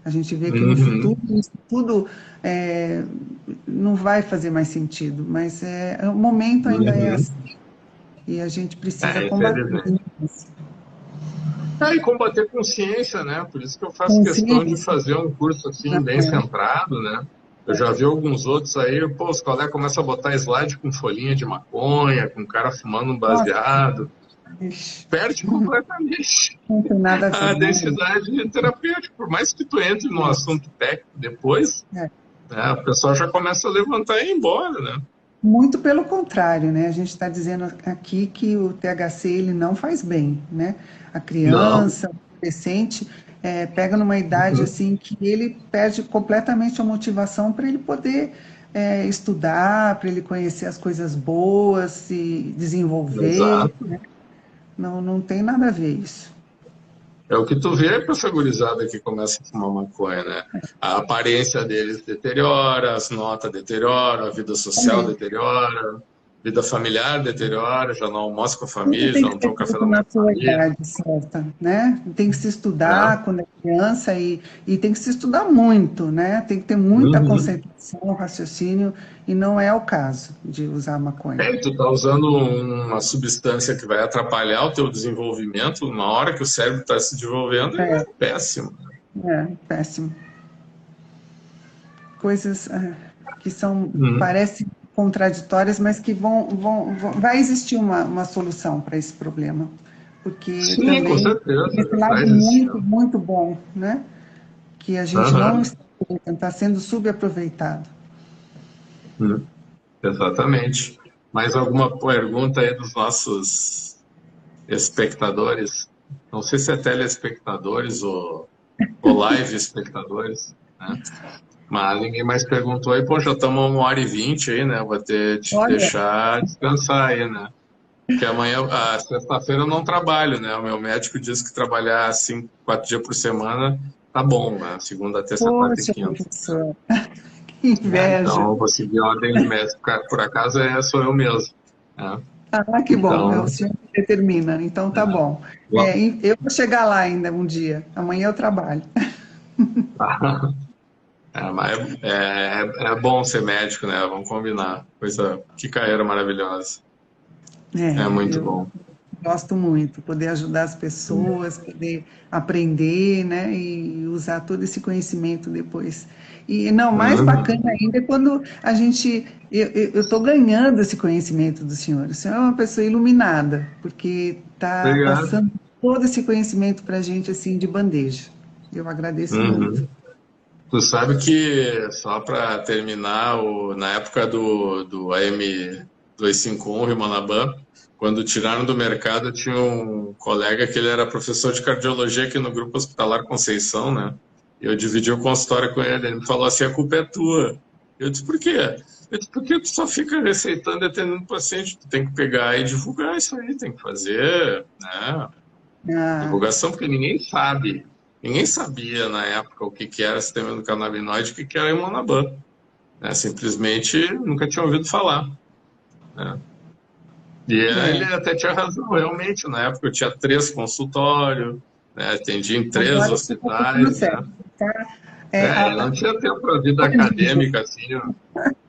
A gente vê que no futuro Uhum. isso tudo é, não vai fazer mais sentido, mas o momento ainda é Uhum. assim. E a gente precisa É, combater infelizmente. isso. É, e combater com ciência, né? Por isso que eu faço questão de Consciência, fazer um curso assim, bem né? centrado, né? Eu já vi alguns outros aí, pô, os colegas começam a botar slide com folhinha de maconha, com o cara fumando um Nossa, baseado. ixi, Perde completamente não tem nada a a ver, nada a ver. densidade terapêutica. Por mais que tu entre no assunto técnico depois, É. né, o pessoal já começa a levantar e ir embora, né? Muito pelo contrário, né? A gente está dizendo aqui que o THC ele não faz bem, né? A Não. criança, o adolescente, pega numa idade Uhum. assim que ele perde completamente a motivação para ele poder estudar, para ele conhecer as coisas boas, se desenvolver. Exato. Não, não tem nada a ver isso. É o que tu vê com essa gurizada que começa a fumar maconha, né? A aparência deles deteriora, as notas deterioram, a vida social Também. deteriora, a vida familiar deteriora, já não almoça com a Tudo família, tem já que não ser toma café da feito manhã na com a sua família, idade certa, né? Tem que se né? estudar quando é criança e tem que se estudar muito, né? Tem que ter muita Uhum. concentração, raciocínio, e não é o caso de usar maconha. É, e tu tá usando uma substância que vai atrapalhar o teu desenvolvimento na hora que o cérebro está se desenvolvendo, é É, péssimo. péssimo. Coisas que são, Uhum. parece contraditórias, mas que vai existir uma solução para esse problema, porque Sim, com também certeza. esse lado Vai existir. muito, muito bom, né? Que a gente não Aham. está sendo subaproveitado. Exatamente. Mais alguma pergunta aí dos nossos espectadores? Não sei se é telespectadores ou live espectadores, né? Mas ninguém mais perguntou aí. Pô, já estamos 1h20 aí, né? Vou ter de Olha, deixar descansar aí, né? Porque amanhã, sexta-feira eu não trabalho, né? O meu médico disse que trabalhar 4 dias por semana tá bom, né? Segunda, terça, quarta e poxa, quinta. professor, que Né? Então, inveja. eu vou seguir a ordem do médico. Por acaso, sou eu mesmo. Né? Ah, que bom, é o Então, senhor que determina, então tá bom. bom. E eu vou chegar lá ainda um dia, amanhã eu trabalho. Mas é bom ser médico, né? Vamos combinar. Que carreira maravilhosa. É muito Eu bom. gosto muito, poder ajudar as pessoas, poder aprender, né, e usar todo esse conhecimento depois. E não, mais Uhum. bacana ainda é quando eu estou ganhando esse conhecimento do senhor. O senhor é uma pessoa iluminada, porque está Obrigado. passando todo esse conhecimento para a gente assim de bandeja. Eu agradeço muito. Uhum. Tu sabe que, só para terminar, na época do AM251, Rimonabã, quando tiraram do mercado, tinha um colega que ele era professor de cardiologia aqui no Grupo Hospitalar Conceição, né? E eu dividi o consultório com ele. Ele me falou assim: a culpa é tua. Eu disse: por quê? Eu disse: porque tu só fica receitando e atendendo paciente. Tu tem que pegar e divulgar isso aí, tem que fazer, né? Ah, Divulgação, porque ninguém sabe. Ninguém sabia na época o que era sistema endocannabinoide, o que era Imonabã. Né? Simplesmente nunca tinha ouvido falar. Né? E ele é. até tinha razão, realmente. Na época eu tinha 3 consultórios, né? Atendia em 3 hospitais. Certo, Né? tá? Eu não tinha tempo para a vida acadêmica, assim, ó.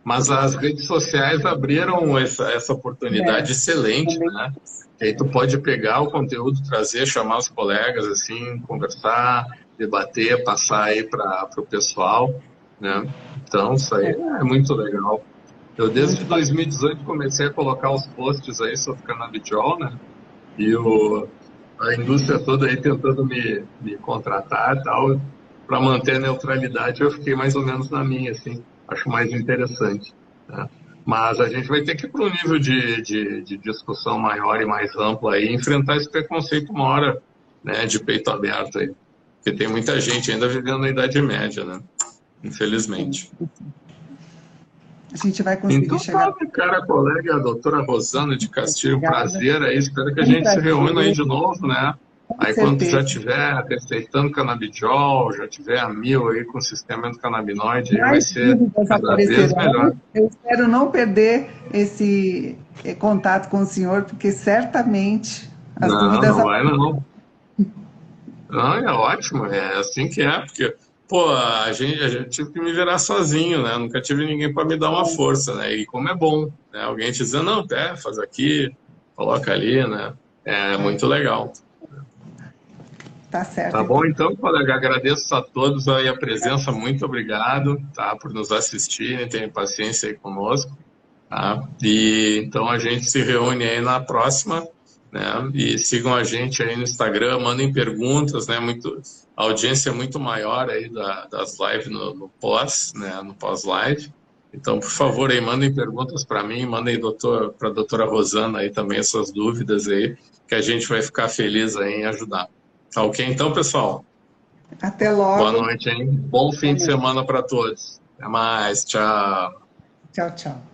Mas as redes sociais abriram essa oportunidade excelente, né? Que aí tu pode pegar o conteúdo, trazer, chamar os colegas, assim, conversar, debater, passar aí para o pessoal, né? Então, isso aí é muito legal. Eu, desde Muito bacana. 2018, comecei a colocar os posts aí sobre canabidiol, né? E a indústria toda aí tentando me contratar e tal, para manter a neutralidade, eu fiquei mais ou menos na minha, assim, acho mais interessante. Né? Mas a gente vai ter que ir para um nível de discussão maior e mais ampla aí, enfrentar esse preconceito uma hora, né, de peito aberto aí. Porque tem muita gente ainda vivendo na Idade Média, né? Infelizmente. A gente vai conseguir Então chegar tá, lá. minha cara colega, a doutora Rosana de Castilho, um Obrigada. prazer aí, espero que a Um gente se reúna aí prazer, de novo, né? com Aí quando tu já certeza. tiver receitando canabidiol, já tiver a 1000 aí com sistema endocannabinoide, aí vai Mais ser dúvidas cada vez melhor. aparecerão. Eu espero não perder esse contato com o senhor, porque certamente as Não, dúvidas não vai não. Não, é ótimo, é assim que é, porque, pô, a gente tive que me virar sozinho, né? Nunca tive ninguém para me dar uma aparecerão. força, né? E como é bom, né? Alguém te dizendo, não, faz aqui, coloca ali, né? É muito legal. Tá certo, Tá bom, então. então, colega, agradeço a todos aí a presença, muito obrigado, tá, por nos assistirem, terem paciência aí conosco, tá? E então a gente se reúne aí na próxima, né? E sigam a gente aí no Instagram, mandem perguntas, né? A audiência é muito maior aí das lives no pós, né? No pós-live. Então, por favor, aí mandem perguntas para mim, mandem para a doutora Rosana aí também suas dúvidas aí, que a gente vai ficar feliz aí em ajudar. Tá ok, então, pessoal? Até Boa logo. noite, hein? Bom fim de semana para todos. Até mais. Tchau. Tchau, tchau.